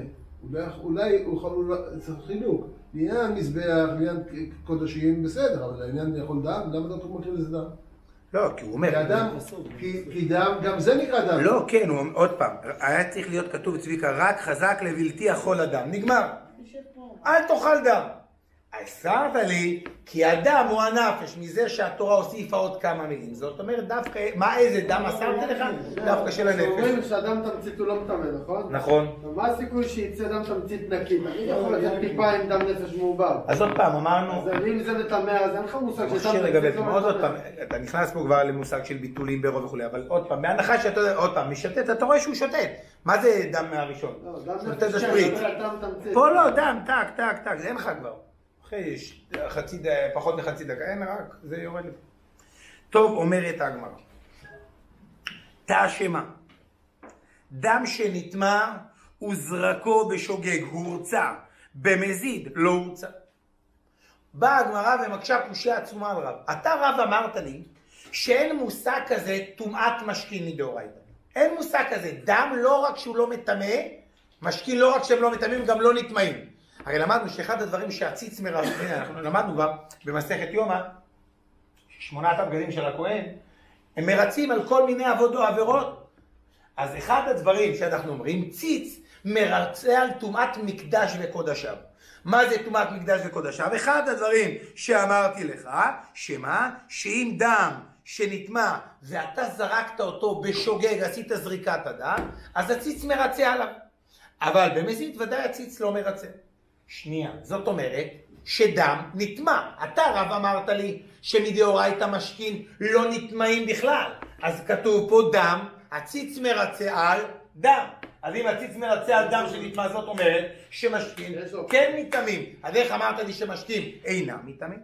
אולי הוא יכול צריך חילוק. לעניין מזבח, לעניין קודשים, בסדר, אבל לעניין יכול דם, למה אתה מקריא לזה דם? לא, כי הוא אומר... כי דם, גם זה נקרא דם. לא, כן, עוד פעם, היה צריך להיות כתוב צביקה, רק חזק לבלתי יכול אדם. נגמר. אל תאכל דם. הסרת לי, כי הדם הוא הנפש, מזה שהתורה הוסיפה עוד כמה מילים. זאת אומרת, דווקא, איזה דם אסרת לך? דווקא של הנפש. אומרים שהדם תמצית הוא לא מטמא, נכון? נכון. מה הסיכוי שיצא דם תמצית נקי? אני יכול לצאת טיפה עם דם נפש מעובר. אז עוד פעם, אמרנו... אז אם זה מטמא, אז אין לך מושג שדם תמצית לא מטמא. עוד פעם, אתה נכנס פה כבר למושג של ביטולים ברוב וכו', אבל עוד פעם, בהנחה שאתה יודע, עוד פעם, משתת, אתה רואה שהוא שותת. מה זה דם מהראשון? שותת השפריץ. פה לא, דם, טק, זה אין לך כבר. אחרי פחות מחצי דקה, אין רק, זה יורד לפה. טוב, אומרת הגמרא. תא שמה, דם שנטמא וזרקו בשוגג, הורצה, במזיד, לא הורצה. באה הגמרא ומקשה קושיה עצומה על רב. אתה רב אמרת לי שאין מושג כזה טומאת משכין מדאורייתא. אין מושג כזה, דם לא רק שהוא לא מטמא, משכין לא רק שהם לא מטמאים, גם לא נטמאים. הרי למדנו שאחד הדברים שהציץ הנה, אנחנו למדנו כבר במסכת יומא, 8 הבגדים של הכהן, הם מרצים על כל מיני עבירות. אז אחד הדברים שאנחנו אומרים, ציץ מרצה על טומאת מקדש וקודשיו. מה זה טומאת מקדש וקודשיו? אחד הדברים שאמרתי לך, שמה? שאם דם שנטמא ואתה זרקת אותו בשוגג, עשית זריקת הדם, אז הציץ מרצה עליו. אבל במזיד ודאי הציץ לא מרצה. שנייה, זאת אומרת שדם נטמא. אתה רב אמרת לי שמדאורייתא משכין לא נטמאים בכלל. אז כתוב פה דם, הציץ מרצה על דם. אז אם הציץ מרצה על דם שנטמא, זאת אומרת שמשכין כן נטמאים. אז איך אמרת לי שמשכין אינם נטמאים?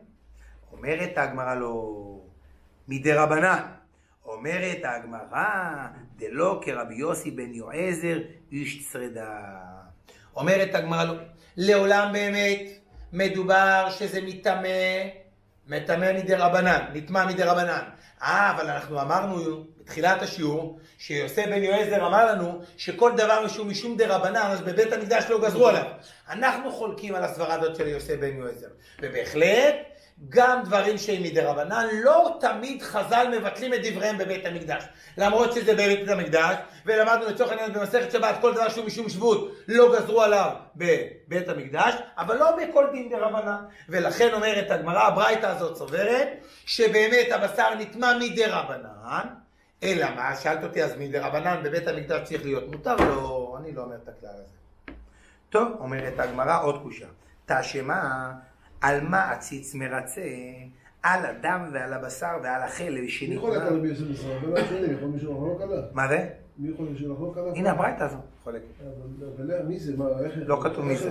אומרת הגמרא לו, מדי רבנן. אומרת הגמרא, דלא כרבי יוסי בן יועזר איש צרדה. אומרת הגמרא, לעולם באמת מדובר שזה מטמא מדי רבנן, נטמא מדי רבנן. אבל אנחנו אמרנו בתחילת השיעור, שיוסף בן יועזר אמר לנו שכל דבר שהוא משום די רבנן, אז בבית המקדש לא גזרו עליו. אנחנו חולקים על הסברה הזאת של יוסף בן יועזר. ובהחלט, גם דברים שהם מדי רבנן, לא תמיד חז"ל מבטלים את דבריהם בבית המקדש. למרות שזה בבית המקדש, ולמדנו לצורך העניין במסכת שבת, כל דבר שהוא משום שבות לא גזרו עליו בבית המקדש, אבל לא בכל דין די רבנן. ולכן אומרת הגמרא, הברייתא הזאת סוברת, שבאמת הבשר נטמא מדי רבנן, אלא מה? שאלת אותי, אז מדי רבנן בבית המקדש צריך להיות מותר? לא, אני לא אומר את הכלל הזה. טוב, אומרת הגמרא עוד קושה. תשמע, על מה הציץ מרצה? על הדם ועל הבשר ועל החלב שנטמא. מי יכול לקלל ביוסף בשר? ולא שואלים, יכול מישהו לחלוק עליו? מה זה? מי יכול מישהו לחלוק עליו? הנה הברייתא הזו, חולק. אבל מי זה? מה, איך? לא כתוב מי זה.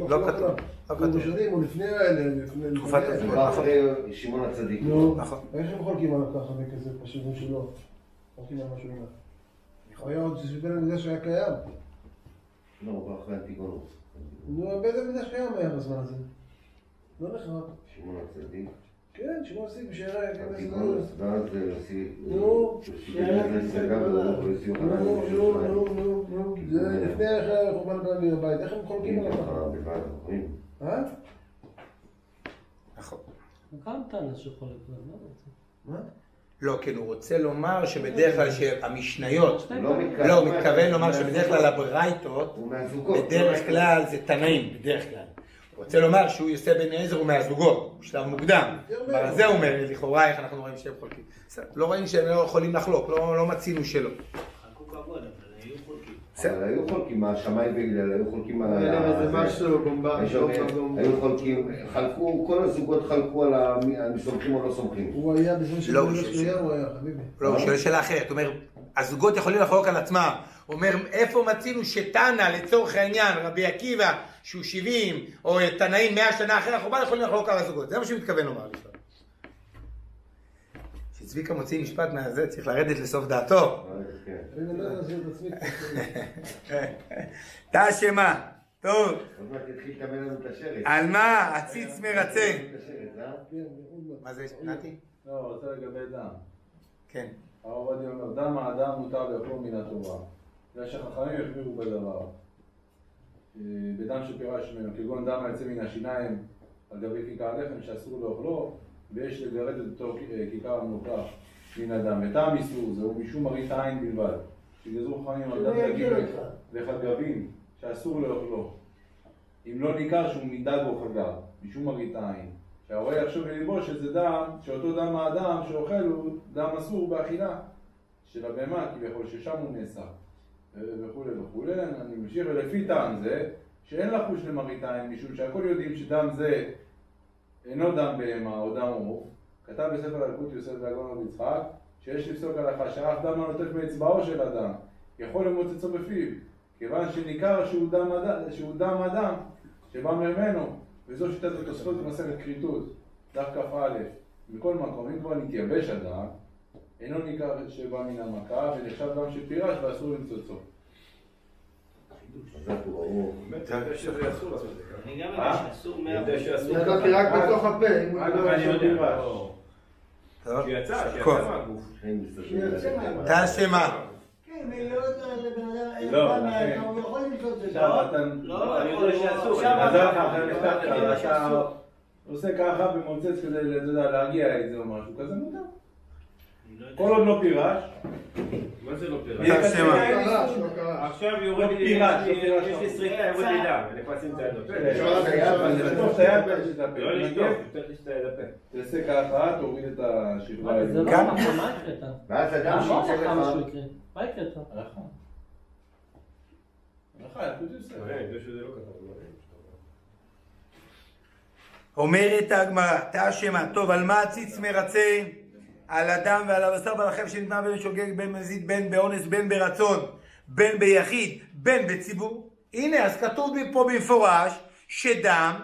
לא כתוב. הוא ראשונים, הוא לפני האלה, לפני... תקופת הוא אחרי שמעון הצדיק. נו, נכון. איך הם חולקים עליו ככה וכזה, פשוטים שלו? חולקים על משהו ממך. הוא היה עוד שבין המקדש שהיה קיים. לא, הוא אחרי אנטיגונוס. נו, בית המקדש קיים היה בזמן הזה. לא נחרב. שמעון הצדיק. כן, שמעון הצדיק בשערי אנטיגונוס, ואז יוסי... נו, נו, זה לפני חורבן הבית, איך הם חולקים עליו ככה? נכון. גם טענה שחולק עליו, מה? לא, כן, הוא רוצה לומר שבדרך כלל שהמשניות, לא, הוא מתכוון לומר שבדרך כלל הברייתות, בדרך כלל זה תנאים, בדרך כלל. הוא רוצה לומר שהוא יוסף בן יועזר הוא מהזוגות, בשלב מוקדם. אבל זה אומר, לכאורה איך אנחנו רואים שהם חולקים. לא רואים שהם לא יכולים לחלוק, לא מצינו שלא. חלקו כבוד, אבל היו חולקים. אבל היו חולקים, השמאי בגלל, היו חולקים על... זה משהו, בומבה, היו חולקים, חלקו, כל הזוגות חלקו על הסומכים או לא סומכים. הוא היה בזמן של הוא היה חביבי. לא, הוא שואל שאלה אחרת, הוא אומר, הזוגות יכולים לחלוק על עצמם. הוא אומר, איפה מצינו שתנא לצורך העניין, רבי עקיבא, שהוא 70, או תנאים 100 שנה אחרי החורבן, יכולים לחלוק על הזוגות. זה מה שהוא מתכוון לומר. שצביקה מוציא משפט מהזה, צריך לרדת לסוף דעתו. תשמע, טוב. על מה הציץ מרצה? מה זה, נתי? לא, רוצה לגבי דם. כן. הרב עובדיה אומר, דם האדם מותר לאכול מן התורה. והשחכמים החמירו בדבר. בדם שפירש ממנו, כגון דם היוצא מן השיניים על גבי כיכר הלחם שאסור לאוכלו, ויש לגרד את אותו כיכר המלוכלך מן הדם. וטעם איסור זהו משום מראית עין בלבד, שגזרו חכמים על דם דגים וחגבים שאסור לאוכלו. אם לא ניכר שהוא מדג או חגב, משום מראית עין. שההורה יחשוב ללבו שזה דם, שאותו דם האדם שאוכל הוא דם אסור באכילה של הבהמה, כביכול ששם הוא נאסר. וכו' וכו'. אני ממשיך, ולפי טעם זה, שאין לחוש למראית עין, משום שהכל יודעים שדם זה אינו דם בהמה או דם עוף. כתב בספר אלקוט יוסף והגאון רבי יצחק, שיש לפסוק הלכה שאף דם לא נוטף מאצבעו של אדם, יכול למוצצו בפיו, כיוון שניכר שהוא דם אדם שבא ממנו, וזו שיטת התוספות במסכת כריתות, דף כ"א. מכל מקום, אם כבר נתייבש הדם, אינו ניכר שבא מן המכה, ונחשב דם שפירש ואסור למצוצו. זה ברור. אתה יודע שזה אסור. אני גם יודע שאסור 100%. ידעתי רק בתוך הפה. אני יודע. טוב. שיצא מהגוף. תשמע. כן, ולא לבן אדם, לא, הוא יכול למצוא את זה. לא, אני יודע שאסור. אתה עושה ככה במוצץ כדי להגיע את זה או משהו כזה מותר. כל עוד לא פירש. מה זה לא פירש? עכשיו יורד לי, יש לי סריקה, יורד לי דם, נכנסים את היד לפה. לשטוף את היד ולשטוף. לא לשטוף, יותר לשטוף את היד לפה. תעשה ככה, תוריד את השכבה. אבל זה לא נכון, מה הקראת? ואז אדם שיצא לך... מה הקראת? הלכה. הלכה, איך הוא תעשה? אני יודע שזה לא כתב. אומרת הגמרא, תשמע, טוב, על מה הציץ מרצה? על הדם ועל הבשר ועל החלב שנטמא בין בשוגג, בין במזיד, בין באונס, בין ברצון, בין ביחיד, בין בציבור. הנה, אז כתוב פה במפורש שדם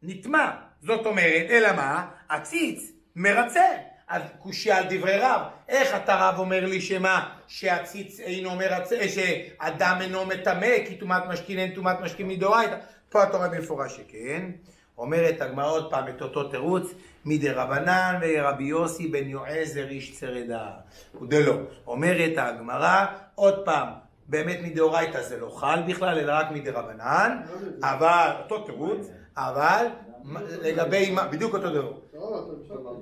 נטמא. זאת אומרת, אלא מה? הציץ מרצה. אז קושיה על דברי רב. איך אתה רב אומר לי שמה? שהציץ אינו מרצה, שאדם אינו מטמא, כי טומאת משכין אין טומאת משכין מדאורייתא. פה אתה רואה במפורש שכן. אומרת הגמרא עוד פעם את אותו תירוץ, מדרבנן ורבי יוסי בן יועזר איש צרדה. ודלא. אומרת הגמרא עוד פעם, באמת מדאורייתא זה לא חל בכלל, אלא רק מדרבנן, אבל, אותו תירוץ, אבל לגבי מה, בדיוק אותו דבר.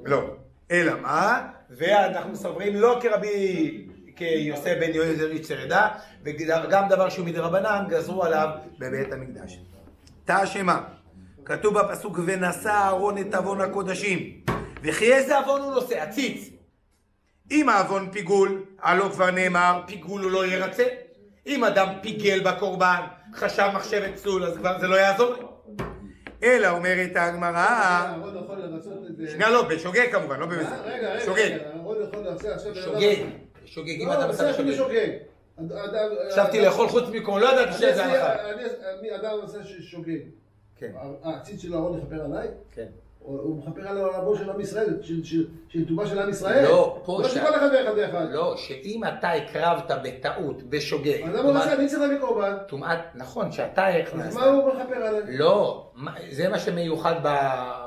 לא. אלא מה? ואנחנו סוברים לא כיוסף בן יועזר איש צרדה, וגם דבר שהוא מדרבנן גזרו עליו בבית המקדש. תא שמה? כתוב בפסוק ונשא אהרון את עוון הקודשים, וכי איזה עוון הוא נושא? הציץ. אם העוון פיגול, הלא כבר נאמר פיגול הוא לא ירצה. אם אדם פיגל בקורבן, חשב מחשבת פסול, אז כבר זה לא יעזור. אלא אומרת הגמרא, שנייה לא, בשוגג כמובן, לא במזל. שוגג. שוגג, אם אדם עושה בשוגג. חשבתי לאכול חוץ מקום, לא ידעתי שזה הלכה. אדם עושה שוגג. הציץ של אהרון יכפר עליי? כן. הוא מכפר על העוון של עם ישראל, של טומאה של עם ישראל? לא, פה לא שכל אחד ואחד ואחד. לא, שאם אתה הקרבת בטעות, בשוגג. אז למה הוא עושה? אני צריך להביא קורבן. נכון, שאתה הכנסת. אז מה הוא מכפר עליי? לא, זה מה שמיוחד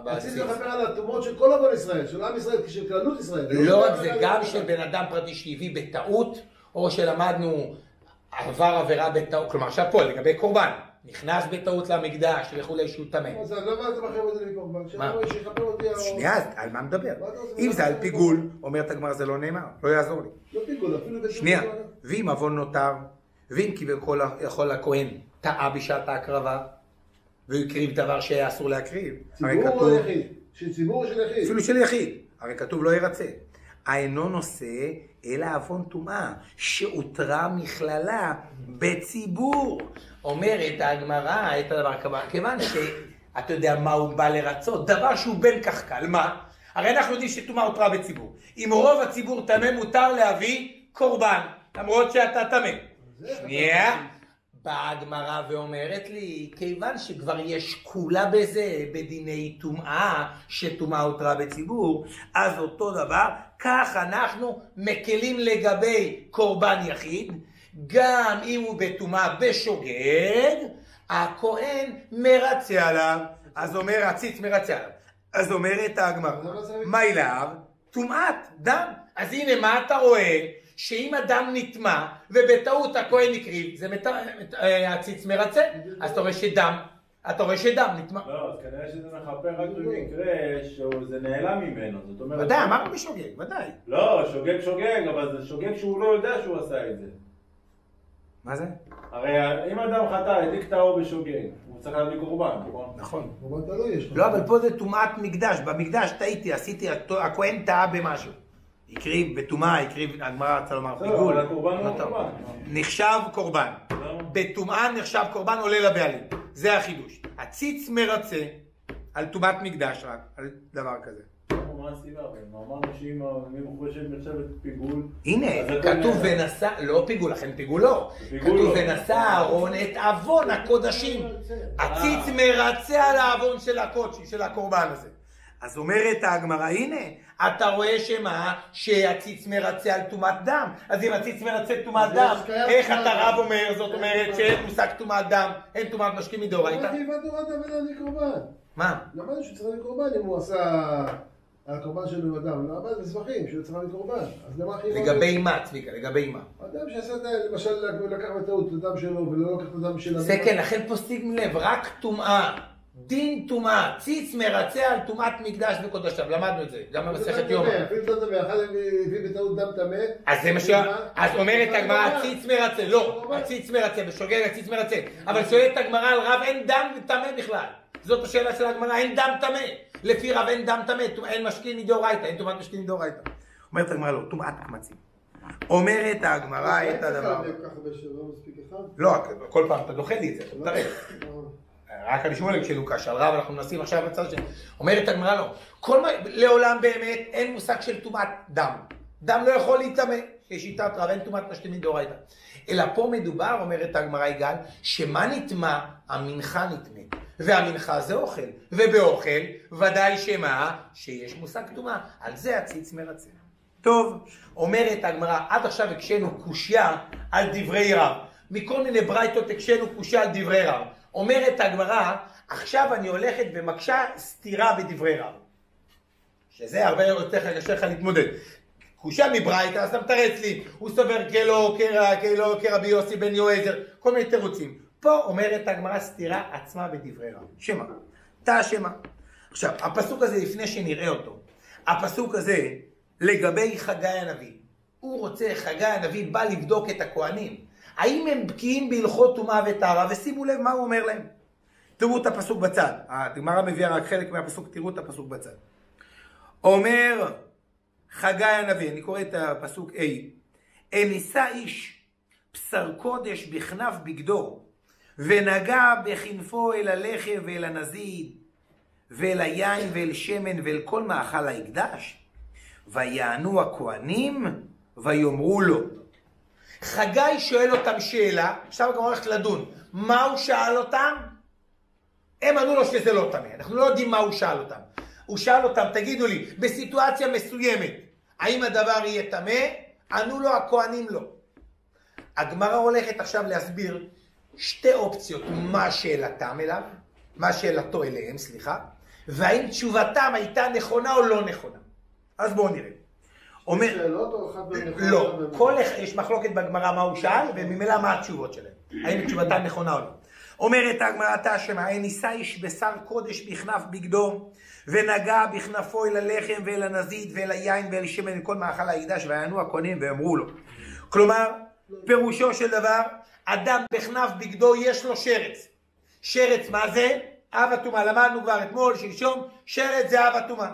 בציץ. הציץ מכפר על הטומאות של כל עוון ישראל, של עם ישראל, של כללות ישראל. לא רק זה, גם של בן אדם פרטי שהביא בטעות, או שלמדנו עבר עבירה בטעות, כלומר עכשיו פה לגבי קורבן. נכנס בטעות למקדש וכולי שהוא טמא. אז למה אתה מחייב אותי לקורבן? שנייה, על מה מדבר? אם זה על פיגול, אומרת הגמרא זה לא נאמר, לא יעזור לי. לא פיגול, אפילו בטעות. שנייה, ואם עוון נותר, ואם כביכול יכול הכהן טעה בשעת ההקרבה, והוא הקריב דבר שהיה אסור להקריב. ציבור או יחיד? של ציבור או של יחיד? אפילו של יחיד, הרי כתוב לא ירצה. אינו נושא אלא עוון טומאה שהותרה מכללה בציבור. אומרת הגמרא את הדבר כיוון שאתה יודע מה הוא בא לרצות, דבר שהוא בין כך קל, מה? הרי אנחנו יודעים שטומאה הותרה בציבור. אם רוב הציבור טמא מותר להביא קורבן, למרות שאתה טמא. שנייה, באה הגמרא ואומרת לי, כיוון שכבר יש כולה בזה, בדיני טומאה, שטומאה הותרה בציבור, אז אותו דבר, כך אנחנו מקלים לגבי קורבן יחיד, גם אם הוא בטומאה בשוגג, הכהן מרצה עליו, אז אומר הציץ מרצה עליו. אז אומרת הגמרא, מה אליו? טומאת דם. אז הנה מה אתה רואה? שאם אדם נטמא ובטעות הכהן הקריב, זה הציץ מרצה, אז אתה רואה שדם נטמא. לא, אז כנראה שזה מחפר רק במקרה שזה נעלם ממנו, זאת אומרת... ודאי, אמרנו בשוגג, ודאי. לא, שוגג, אבל זה שוגג שהוא לא יודע שהוא עשה את זה. מה זה? הרי אם אדם חטא, הדליק את האור בשוגג, הוא צריך להביא קורבן, נכון? נכון. קורבן תלוי יש. לא, אבל פה זה טומאת מקדש, במקדש טעיתי, עשיתי, הכהן טעה במשהו. הקריב בטומאה, הגמרא רצה לומר פיגול. אבל הקורבן הוא קורבן. נחשב קורבן. בטומאה נחשב קורבן עולה לבעלים. זה החידוש. הציץ מרצה על טומאת מקדש רק, על דבר כזה. מה הסיבה? אמרנו שאם הוא חושב נחשבת פיגול... הנה, כתוב ונשא, לא פיגול, לכן פיגול לא. כתוב ונשא אהרון את עוון הקודשים. הציץ מרצה על העוון של הקודשים, של הקורבן הזה. אז אומרת הגמרא, הנה, אתה רואה שמה? שהציץ מרצה על טומאת דם. אז אם הציץ מרצה טומאת דם, איך אתה רב אומר? זאת אומרת שאין מושג טומאת דם, אין טומאת משכין מדאורייתא. למה חייבת תורת אדם לקורבן? מה? למדנו שהוא צריך לקורבן אם הוא עשה על הקורבן שלו אדם. למד מסמכים שהוא צריך לקורבן. אז למה חייבת... לגבי מה, צביקה? לגבי מה? אדם שעשה את זה, למשל לקח בטעות את הדם שלו ולא לקח את הדם של... זה כן, לכן פה שים לב, רק טומאה. דין טומאה, ציץ מרצה על טומאת מקדש וקודשיו, למדנו את זה, גם במסכת יומא. אפילו דם טמא, אחד הביא בטעות דם טמא. אז זה מה אז אומרת הגמרא, הציץ מרצה, לא, הציץ מרצה, בשוגג הציץ מרצה, אבל שואלת הגמרא על רב אין דם טמא בכלל. זאת השאלה של הגמרא, אין דם טמא. לפי רב אין דם טמא, אין משכין מדאורייתא, אין טומאת משכין מדאורייתא. אומרת הגמרא לא, טומאת קמצים. אומרת הגמרא את הדבר. לא, כל פעם אתה דוחה לי את זה, תראה. רק אני שואל כשלו קשה, על רב אנחנו מנסים עכשיו בצד שני. אומרת הגמרא לא. לעולם באמת אין מושג של טומאת דם. דם לא יכול להיטמא. יש שיטת רב, אין טומאת משכין מדאורייתא. אלא פה מדובר, אומרת הגמרא יגאל, שמה נטמא? המנחה נטמאת. והמנחה זה אוכל, ובאוכל ודאי שמה? שיש מושג טומאה, על זה הציץ מרצה. טוב, אומרת הגמרא, עד עכשיו הקשנו קושיה על דברי רב, מכל מיני ברייתות הקשנו קושיה על דברי רב. אומרת הגמרא, עכשיו אני הולכת ומקשה סתירה בדברי רב, שזה הרבה יותר קשה לך להתמודד. קושיה מברייתא, אז אתה מתרץ לי, הוא סובר כאילו כרבי יוסי בן יועזר, כל מיני תירוצים. פה אומרת הגמרא סתירה עצמה בדברי רב. שמה? שמה. עכשיו, הפסוק הזה לפני שנראה אותו, הפסוק הזה לגבי חגי הנביא. הוא רוצה, חגי הנביא בא לבדוק את הכהנים. האם הם בקיאים בהלכות טומאה וטהרה, ושימו לב מה הוא אומר להם. תראו את הפסוק בצד. הגמרא מביאה רק חלק מהפסוק, תראו את הפסוק בצד. אומר חגי הנביא, אני קורא את הפסוק A. נישא איש בשר קודש בכנף בגדו, ונגע בכנפו אל הלחם ואל הנזיד, ואל היין ואל שמן ואל כל מאכל ההקדש, ויענו הכהנים ויאמרו לו. חגי שואל אותם שאלה, עכשיו גם הולכת לדון. מה הוא שאל אותם? הם ענו לו שזה לא טמא, אנחנו לא יודעים מה הוא שאל אותם. הוא שאל אותם, תגידו לי, בסיטואציה מסוימת, האם הדבר יהיה טמא? ענו לו, הכהנים לא. הגמרא הולכת עכשיו להסביר שתי אופציות, מה שאלתם אליו, מה שאלתו אליהם, סליחה, והאם תשובתם הייתה נכונה או לא נכונה. אז בואו נראה. אומר, לא, יש מחלוקת בגמרא מה הוא שאל, וממילא מה התשובות שלהם. האם תשובתם נכונה או לא. אומרת הגמרא תשמע, נישא איש בשר קודש בכנף בגדו, ונגע בכנפו אל הלחם ואל הנזיד ואל היין ואל שמן וכל מאכל ההקדש, ויענו הכהנים ואמרו לו. כלומר, פירושו של דבר, אדם בכנף בגדו יש לו שרץ. שרץ מה זה? אב הטומאה. למדנו כבר אתמול, שלשום, שרץ זה אב הטומאה.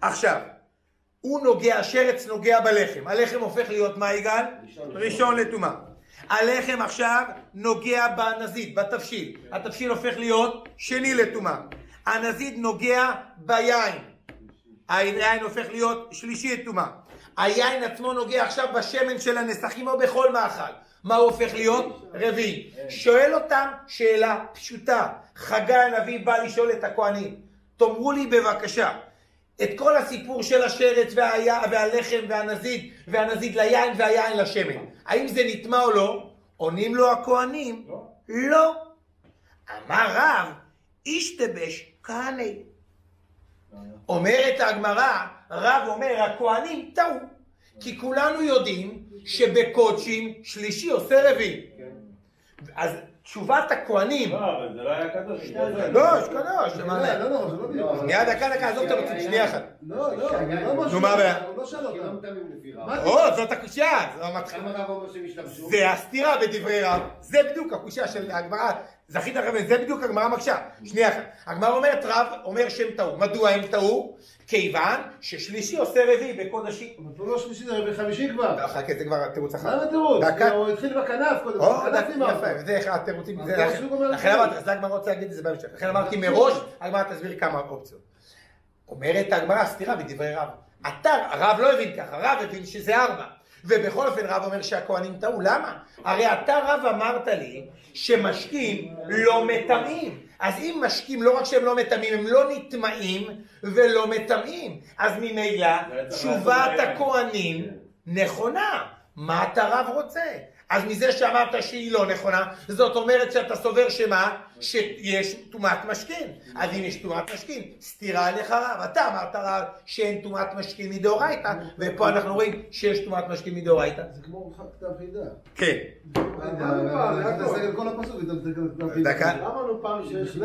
עכשיו, הוא נוגע, השרץ נוגע בלחם. הלחם הופך להיות מה יגאל? ראשון לטומאה. הלחם עכשיו נוגע בנזיד, בתבשיל. התבשיל הופך להיות שני לטומאה. הנזיד נוגע ביין. היין הופך להיות שלישי לטומאה. היין עצמו נוגע עכשיו בשמן של הנסכים או בכל מאכל. מה הוא הופך להיות? רביעי. שואל אותם שאלה פשוטה. חגי הנביא בא לשאול את הכהנים. תאמרו לי בבקשה, את כל הסיפור של השרץ והלחם והנזיד ליין והיין לשמן, האם זה נטמא או לא? עונים לו הכהנים, לא. אמר רב, אישתבש כהני. אומרת הגמרא, רב אומר, הכהנים טעו. כי כולנו יודעים שבקודשים שלישי עושה רביעי. אז תשובת הכהנים... לא, אבל זה לא היה קדוש. לא, יש קדוש. לא. מיד דקה, עזוב את הרוצים, שנייה אחת. לא, נו, מה הבעיה? הוא לא שאל אותם. זאת הקושיה. זה הסתירה בדברי רב. זה בדיוק הקושיה של הגמרא. זכית לכם, זה בדיוק הגמרא מקשה. שנייה אחת. הגמרא אומרת רב, אומר שהם טעו. מדוע הם טעו? כיוון ששלישי עושה רביעי בקודשים. אבל פה לא שלישי, זה רביעי חמישי כבר. לא, חכה, זה כבר תירוץ אחר. למה תירוץ? הוא התחיל בכנף קודם. יפה, זה אחד התירוצים. לכן אמרתי, אז הגמרא רוצה להגיד את זה בהמשך. לכן אמרתי מראש, הגמרא תסביר כמה אופציות. אומרת הגמרא סתירה בדברי רב. הרב לא הבין ככה, רב הבין שזה 4. ובכל אופן רב אומר שהכהנים טעו. למה? הרי אתה רב אמרת לי שמשקים לא מטמאים. אז אם משקים לא רק שהם לא מטמאים, הם לא נטמאים ולא מטמאים. אז ממילא תשובת הכהנים נכונה. מה אתה רב רוצה? אז מזה שאמרת שהיא לא נכונה, זאת אומרת שאתה סובר שמה? שיש טומאת משכין. אז אם יש טומאת משכין, סתירה עליך רב. אתה אמרת רב שאין טומאת משכין מדאורייתא, ופה אנחנו רואים שיש טומאת משכין מדאורייתא. זה כמו כתב חידה. כן. תעשה את כל הפסוק, דקה. למה לנו פעם שיש...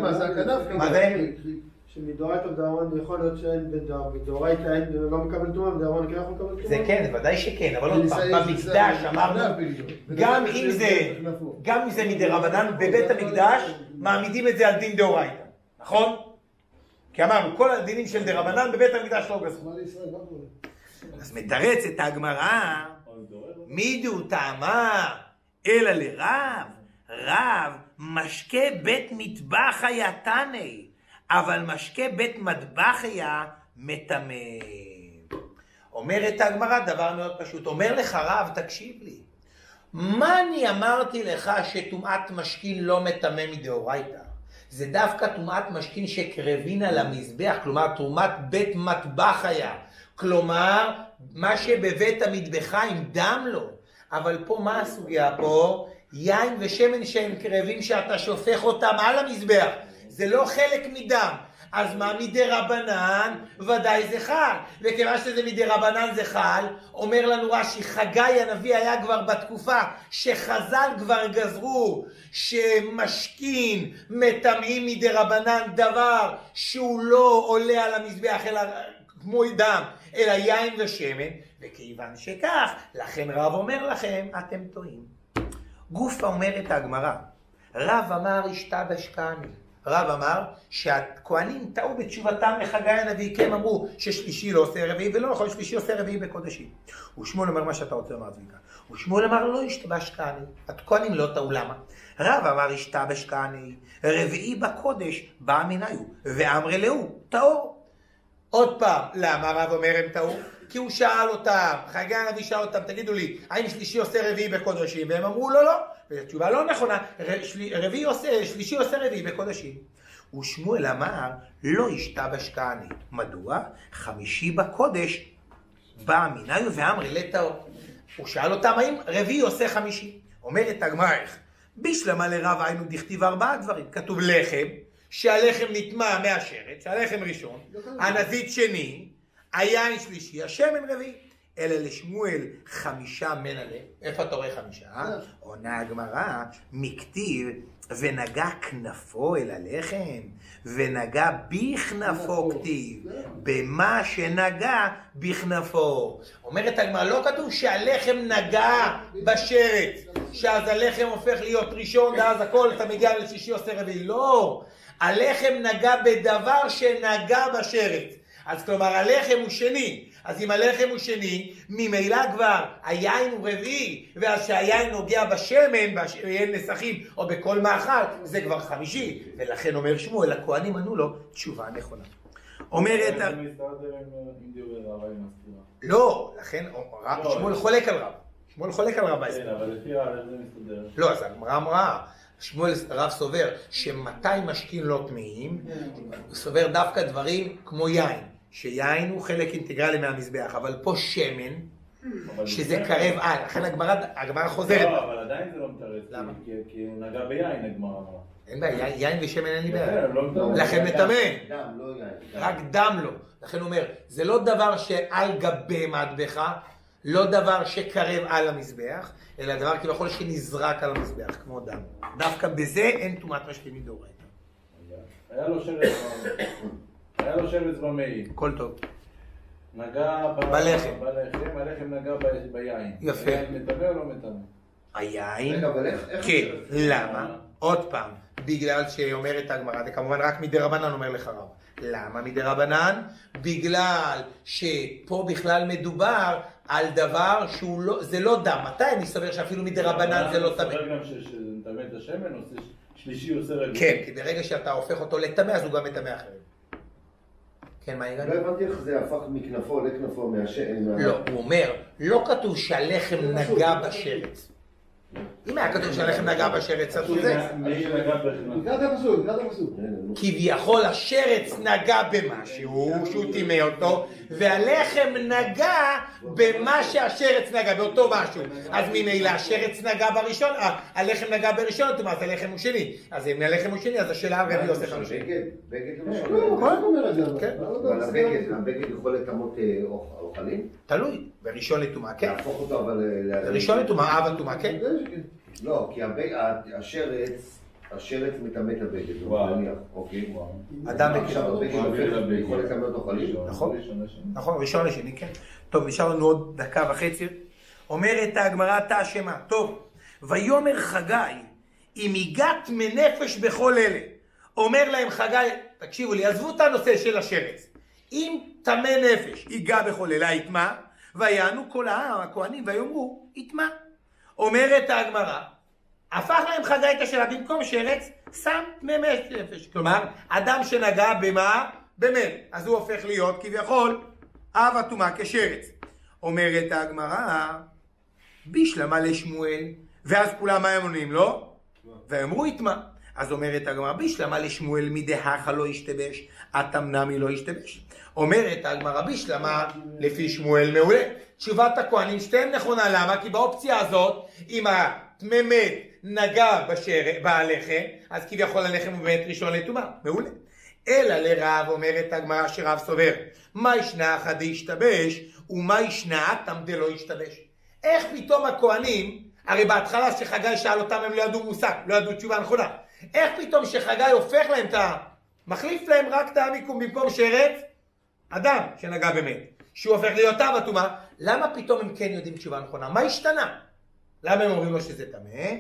מה זה הכנף? מה זה? שמדאורייתא ודאורייתא יכול להיות שאין בדאורייתא לא מקבל טומאה, בדאורייתא כן יכול לקבל טומאה? זה כן, ודאי שכן, אבל עוד פעם, במקדש אמרנו, גם אם זה מדרבנן, בבית המקדש מעמידים את זה על דין דאורייתא, נכון? כי אמרנו, כל הדינים של דרבנן בבית המקדש לא גזרו. אז מתרצת הגמרא, מידו טעמה אלא לרב, רב משקה בית מטבח היה תני, אבל משקה בית מטבח היה מטמא. אומרת הגמרא דבר מאוד פשוט, אומר לך רב, תקשיב לי, מה אני אמרתי לך שטומאת משכין לא מטמא מדאורייתא? זה דווקא טומאת משכין שקרבין על המזבח, כלומר תרומת בית מטבח היה. כלומר, מה שבבית המטבחיים דם לו. אבל פה מה הסוגיה פה? יין ושמן שהם קרבים שאתה שופך אותם על המזבח. זה לא חלק מדם. אז מה מדי רבנן? ודאי זה חל. וכיוון שזה מדי רבנן זה חל, אומר לנו רש"י, חגי הנביא היה כבר בתקופה שחז"ל כבר גזרו שמשכין מטמאים מדי רבנן דבר שהוא לא עולה על המזבח אלא כמו דם, אלא יין ושמן, וכיוון שכך, לכן רב אומר לכם, אתם טועים. גופה אומרת הגמרא, רב אמר השתבש קני. רב אמר שהכהנים טעו בתשובתם לחגי הנביא, כי הם אמרו ששלישי לא עושה רביעי, ולא נכון, שלישי עושה רביעי בקודשים. ושמואל אומר מה שאתה רוצה לומר צביקה. ושמואל אמר לא השתבש קני, הכהנים לא טעו, למה? רב אמר השתבש קני, רביעי בקודש בא מניו, ואמרי להו, טעו. עוד פעם, למה רב אומר הם טעו? כי הוא שאל אותם, חגי הנביא שאל אותם, תגידו לי, האם שלישי עושה רביעי בקודשים? והם אמרו לא, לא. והתשובה לא נכונה, שלישי עושה רביעי בקודשים. ושמואל אמר, לא השתבש קני. מדוע? חמישי בקודש בא מניו ואמרי לטעו. הוא שאל אותם, האם רביעי עושה חמישי? אומרת הגמרא, בשלמה לרב היינו דכתיב 4 דברים. כתוב לחם, שהלחם נטמע מהשרת, שהלחם ראשון, הנזית שני, היין שלישי, השמן רביעי. אלא לשמואל 5 מנהלה. איפה אתה רואה 5? עונה הגמרא, מכתיב ונגע כנפו אל הלחם, ונגע בכנפו כתיב, במה שנגע בכנפו. אומרת הגמרא, לא כתוב שהלחם נגע בשרת, שאז הלחם הופך להיות ראשון, ואז הכל אתה מגיע לשישי עושה רביעי. לא, הלחם נגע בדבר שנגע בשרת. אז כלומר הלחם הוא שני, אז אם הלחם הוא שני, ממילא כבר היין הוא רביעי, ואז שהיין נוגע בשמן, ביין נסכים או בכל מאכל, זה כבר חמישי, ולכן אומר שמואל, הכהנים ענו לו תשובה נכונה. אומרת... לא, לכן שמואל חולק על רב. שמואל חולק על רב. כן, אבל לפי רב זה מסתדר. לא, אז הגמרא אמרה, שמואל רב סובר שמתי משכין לא טמאים, הוא סובר דווקא דברים כמו יין. שיין הוא חלק אינטגרלי מהמזבח, אבל פה שמן, שזה קרב על, לכן הגמרא חוזרת. לא, אבל עדיין זה לא מתרץ. למה? כי הוא נגע ביין, הגמרא אמרה. אין בעיה, יין ושמן אין לי בעיה. לא לכן מטמא. דם, לא יין. רק דם לא. לכן הוא אומר, זה לא דבר שעל גבי מטבח, לא דבר שקרב על המזבח, אלא דבר כביכול שנזרק על המזבח, כמו דם. דווקא בזה אין טומאת משכין מדאורייתא. היה לו שרץ במעי. הכל טוב. נגע בלחם. הלחם נגע ביין. יפה. היין מטמא או לא מטמא? היין? רגע, אבל איך... כן. למה? עוד פעם. בגלל שאומרת הגמרא, זה כמובן רק מדי רבנן אומר לך רב. למה מדי רבנן? בגלל שפה בכלל מדובר על דבר שהוא לא, זה לא דם. מתי אני סובר שאפילו מדי רבנן זה לא טמא? סובר גם שנטמא את השמן, שלישי עושה רביעי. כן, כי ברגע שאתה הופך אותו לטמא, אז הוא גם מטמא אחרים. כן, מה הגענו? לא הבנתי איך זה הפך מכנפו לכנפו מהשמן. לא, הוא אומר, לא כתוב שהלחם נגע בשרץ. אם היה כתוב שהלחם נגע בשרץ, אז הוא זה. נקרא את הפסוק. כביכול השרץ נגע במשהו, שהוא טימא אותו, והלחם נגע במה שהשרץ נגע, באותו משהו. אז ממילא השרץ נגע בראשון, הלחם נגע בראשון, אז הלחם הוא שני. אז אם הלחם הוא שני, אז השאלה הרביעי עושה חמישי. בגד לא, הבגד יכול לטמאות אוכלים? תלוי, בראשון לטומאה, כן. להפוך אותו אבל... בראשון לטומאה, אב הטומאה, כן. לא, כי השרץ מטמא את הבגד, נניח, אוקיי. אדם עכשיו הבגד יכול לטמא את אוכלים? נכון, נכון, ראשון לשני, כן. טוב, נשאר לנו עוד דקה וחצי. אומרת הגמרא תשמע, טוב, ויאמר חגי, אם הגעת מנפש בכל אלה, אומר להם חגי, תקשיבו לי, עזבו את הנושא של השרץ. אם טמא נפש ייגע בכל אלה, יטמא, ויענו כל העם, הכהנים, ויאמרו, יטמא. אומרת הגמרא, הפך להם חגי את השאלה, במקום שרץ, שם טמא נפש. כלומר, אדם שנגע במה? במן. אז הוא הופך להיות כביכול אב הטומאה כשרץ. אומרת הגמרא, בשלמה לשמואל, ואז כולם מה הם עונים לו? ואמרו יטמא. אז אומרת הגמרא בישלמה לשמואל מדהכה לא ישתבש, אתם נמי לא ישתבש. אומרת הגמרא בישלמה לפי שמואל מעולה. תשובת הכהנים שתיהם נכונה, למה? כי באופציה הזאת, אם התממת נגע בלחם, אז כביכול הלחם הוא באמת ראשון לטומאה, מעולה. אלא לרב אומרת הגמרא שרב סובר, מה ישנה אחד ישתבש, ומה ישנה אתם דלא ישתבש. איך פתאום הכהנים, הרי בהתחלה שחגי שאל אותם הם לא ידעו מושג, לא ידעו תשובה נכונה. איך פתאום שחגי הופך להם מחליף להם רק את המיקום במקום שרץ, אדם שנגע באמת, שהוא הופך להיות אב הטומאה, למה פתאום הם כן יודעים תשובה נכונה? מה השתנה? למה הם אומרים לו שזה טמא?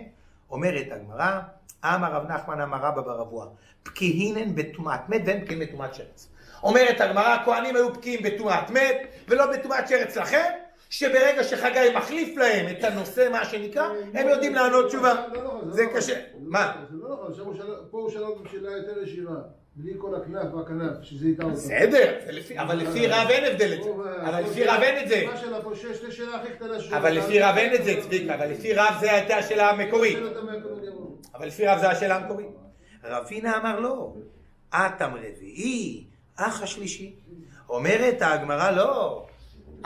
אומרת הגמרא, אמר רב נחמן אמר רבא בר אבוה, פקיהינן בטומאת מת ואין פקיהין בטומאת שרץ. אומרת הגמרא, הכהנים היו פקיעים בטומאת מת ולא בטומאת שרץ לכם, שברגע שחגי מחליף להם את הנושא, מה שנקרא, הם יודעים לענות תשובה. זה קשה. מה? זה לא נכון, פה הוא שאל אותם שאלה יותר ישירה, בלי כל הכנף והכנף, שזה איתה אותם. בסדר, אבל לפי רב אין הבדל את זה. אבל לפי רב אין את זה. מה שאלה פה, שתי שאלה הכי קטנה. אבל לפי רב אין את זה, צביקה, אבל לפי רב זה הייתה השאלה המקורית. אבל לפי רב זה השאלה המקורית. רבינה אמר לא, אתם רביעי, אח השלישי. אומרת הגמרא לא.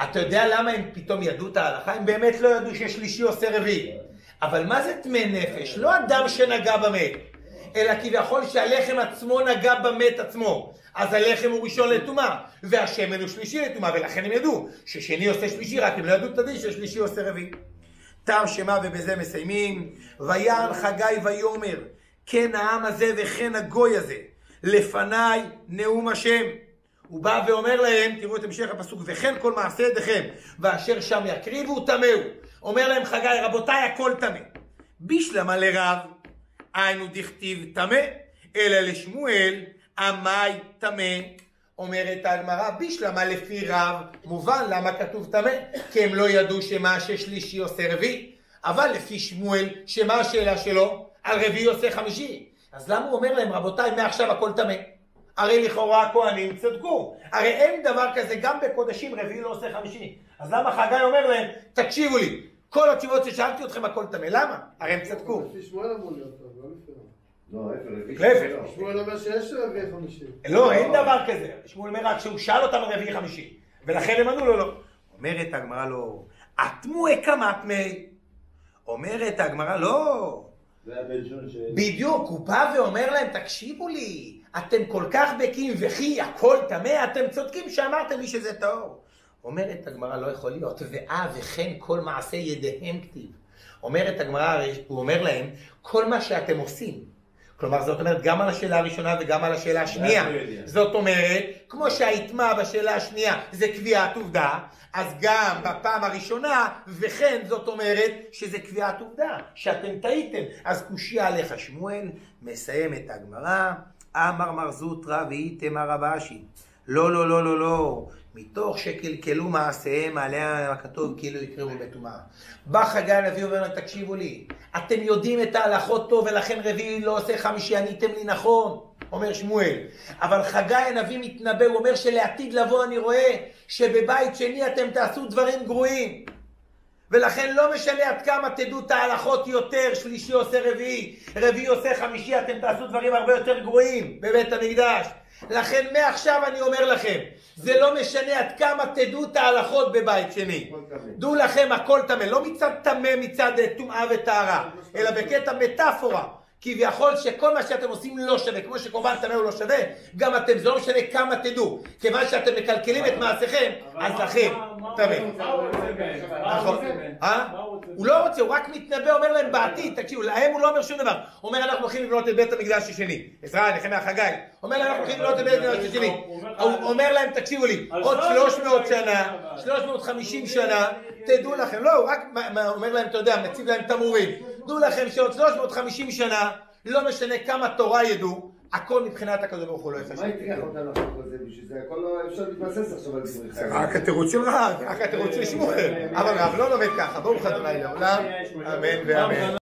אתה יודע למה הם פתאום ידעו את ההלכה? הם באמת לא ידעו ששלישי עושה רביעי. אבל מה זה טמא נפש? לא אדם שנגע במת, אלא כביכול שהלחם עצמו נגע במת עצמו. אז הלחם הוא ראשון לטומאה, והשמן הוא שלישי לטומאה, ולכן הם ידעו ששני עושה שלישי, רק הם לא ידעו את הדין ששלישי עושה רביעי. תרשמה ובזה מסיימים. ויען חגי ויאמר, כן העם הזה וכן הגוי הזה, לפניי נאום השם. הוא בא ואומר להם, תראו את המשך הפסוק, וכן כל מעשה ידיכם, ואשר שם יקריבו תמהו. אומר להם חגי, רבותיי, הכל תמה. בישלמה לרב, היינו דכתיב תמה, אלא לשמואל, עמי תמה. אומרת הגמרא, בישלמה לפי רב, מובן למה כתוב תמה, כי הם לא ידעו שמה ששלישי עושה רביעי. אבל לפי שמואל, שמה השאלה שלו? על רביעי עושה חמישי. אז למה הוא אומר להם, רבותיי, מעכשיו הכל תמה? הרי לכאורה הכהנים צדקו. הרי אין דבר כזה, גם בקודשים רביעי לא עושה חמישי. אז למה חגי אומר להם, תקשיבו לי, כל התשובות ששאלתי אתכם הכל תמה, למה? הרי הם צדקו. לפי שמואל אמור להיות טוב, לא לפי לא, להפך. שמואל אומר שיש רביעי חמישי. לא, אין דבר כזה. שמואל אומר רק שהוא שאל אותם רביעי חמישי, ולכן הם ענו לו לא. אומרת הגמרא לא, אטמו הקמת מי. אומרת הגמרא לא. בדיוק, הוא בא ואומר להם, תקשיבו לי, אתם כל כך בקיאים וכי הכל טמא, אתם צודקים שאמרתם לי שזה טהור. אומרת הגמרא, לא יכול להיות, וכן כל מעשה ידיהם כתיב. אומרת הגמרא, הוא אומר להם, כל מה שאתם עושים, כלומר זאת אומרת גם על השאלה הראשונה וגם על השאלה השנייה. זאת אומרת, כמו שההתמה בשאלה השנייה זה קביעת עובדה, אז גם בפעם הראשונה, וכן זאת אומרת שזה קביעת עובדה, שאתם טעיתם. אז קושיה עליך שמואל, מסיים את הגמרא, אמר מר זוטרא והייתם רב אשי. לא, לא, לא, לא, לא. מתוך שקלקלו מעשיהם, עליה הכתוב כאילו יקראו בטומאה. בא חגי הנביא ואומר להם, תקשיבו לי, אתם יודעים את ההלכות טוב ולכן רביעי לא עושה חמישי, עניתם לי נכון, אומר שמואל. אבל חגי הנביא מתנבא, הוא אומר שלעתיד לבוא אני רואה שבבית שני אתם תעשו דברים גרועים. ולכן לא משנה עד כמה תדעו את ההלכות יותר, שלישי עושה רביעי, רביעי עושה חמישי, אתם תעשו דברים הרבה יותר גרועים בבית המקדש. לכן מעכשיו אני אומר לכם, זה לא משנה עד כמה תדעו את ההלכות בבית שני. דעו לכם הכל טמא, לא מצד טמא מצד טומאה וטהרה, אלא בקטע מטאפורה. כביכול שכל מה שאתם עושים לא שווה, כמו שקורבן טמא הוא לא שווה, גם אתם, זה לא משנה כמה תדעו. כיוון שאתם מקלקלים את מעשיכם, אז לכם טמא. הוא לא רוצה, הוא רק מתנבא, אומר להם בעתיד, תקשיבו, להם הוא לא אומר שום דבר. אומר אנחנו הולכים לבנות את בית המקדש השני. עזרא, נחמיה חגי. אומר אנחנו הולכים לבנות את בית המקדש השני. הוא אומר להם, תקשיבו לי, עוד 300 שנה, 350 שנה, תדעו לכם, לא, הוא רק אומר להם, אתה יודע, מציב להם תמורים. דעו לכם שעוד 350 שנה, לא משנה כמה תורה ידעו, הכל מבחינת הקדוש ברוך הוא לא יחשב. מה יקרה אותנו לחוק הזה? בשביל זה הכל לא אפשר להתבסס עכשיו על דברי חיים. רק התירוץ של רב, רק התירוץ של שמואל. אבל רב לא לומד ככה, ברוך ה' לעולם, אמן ואמן.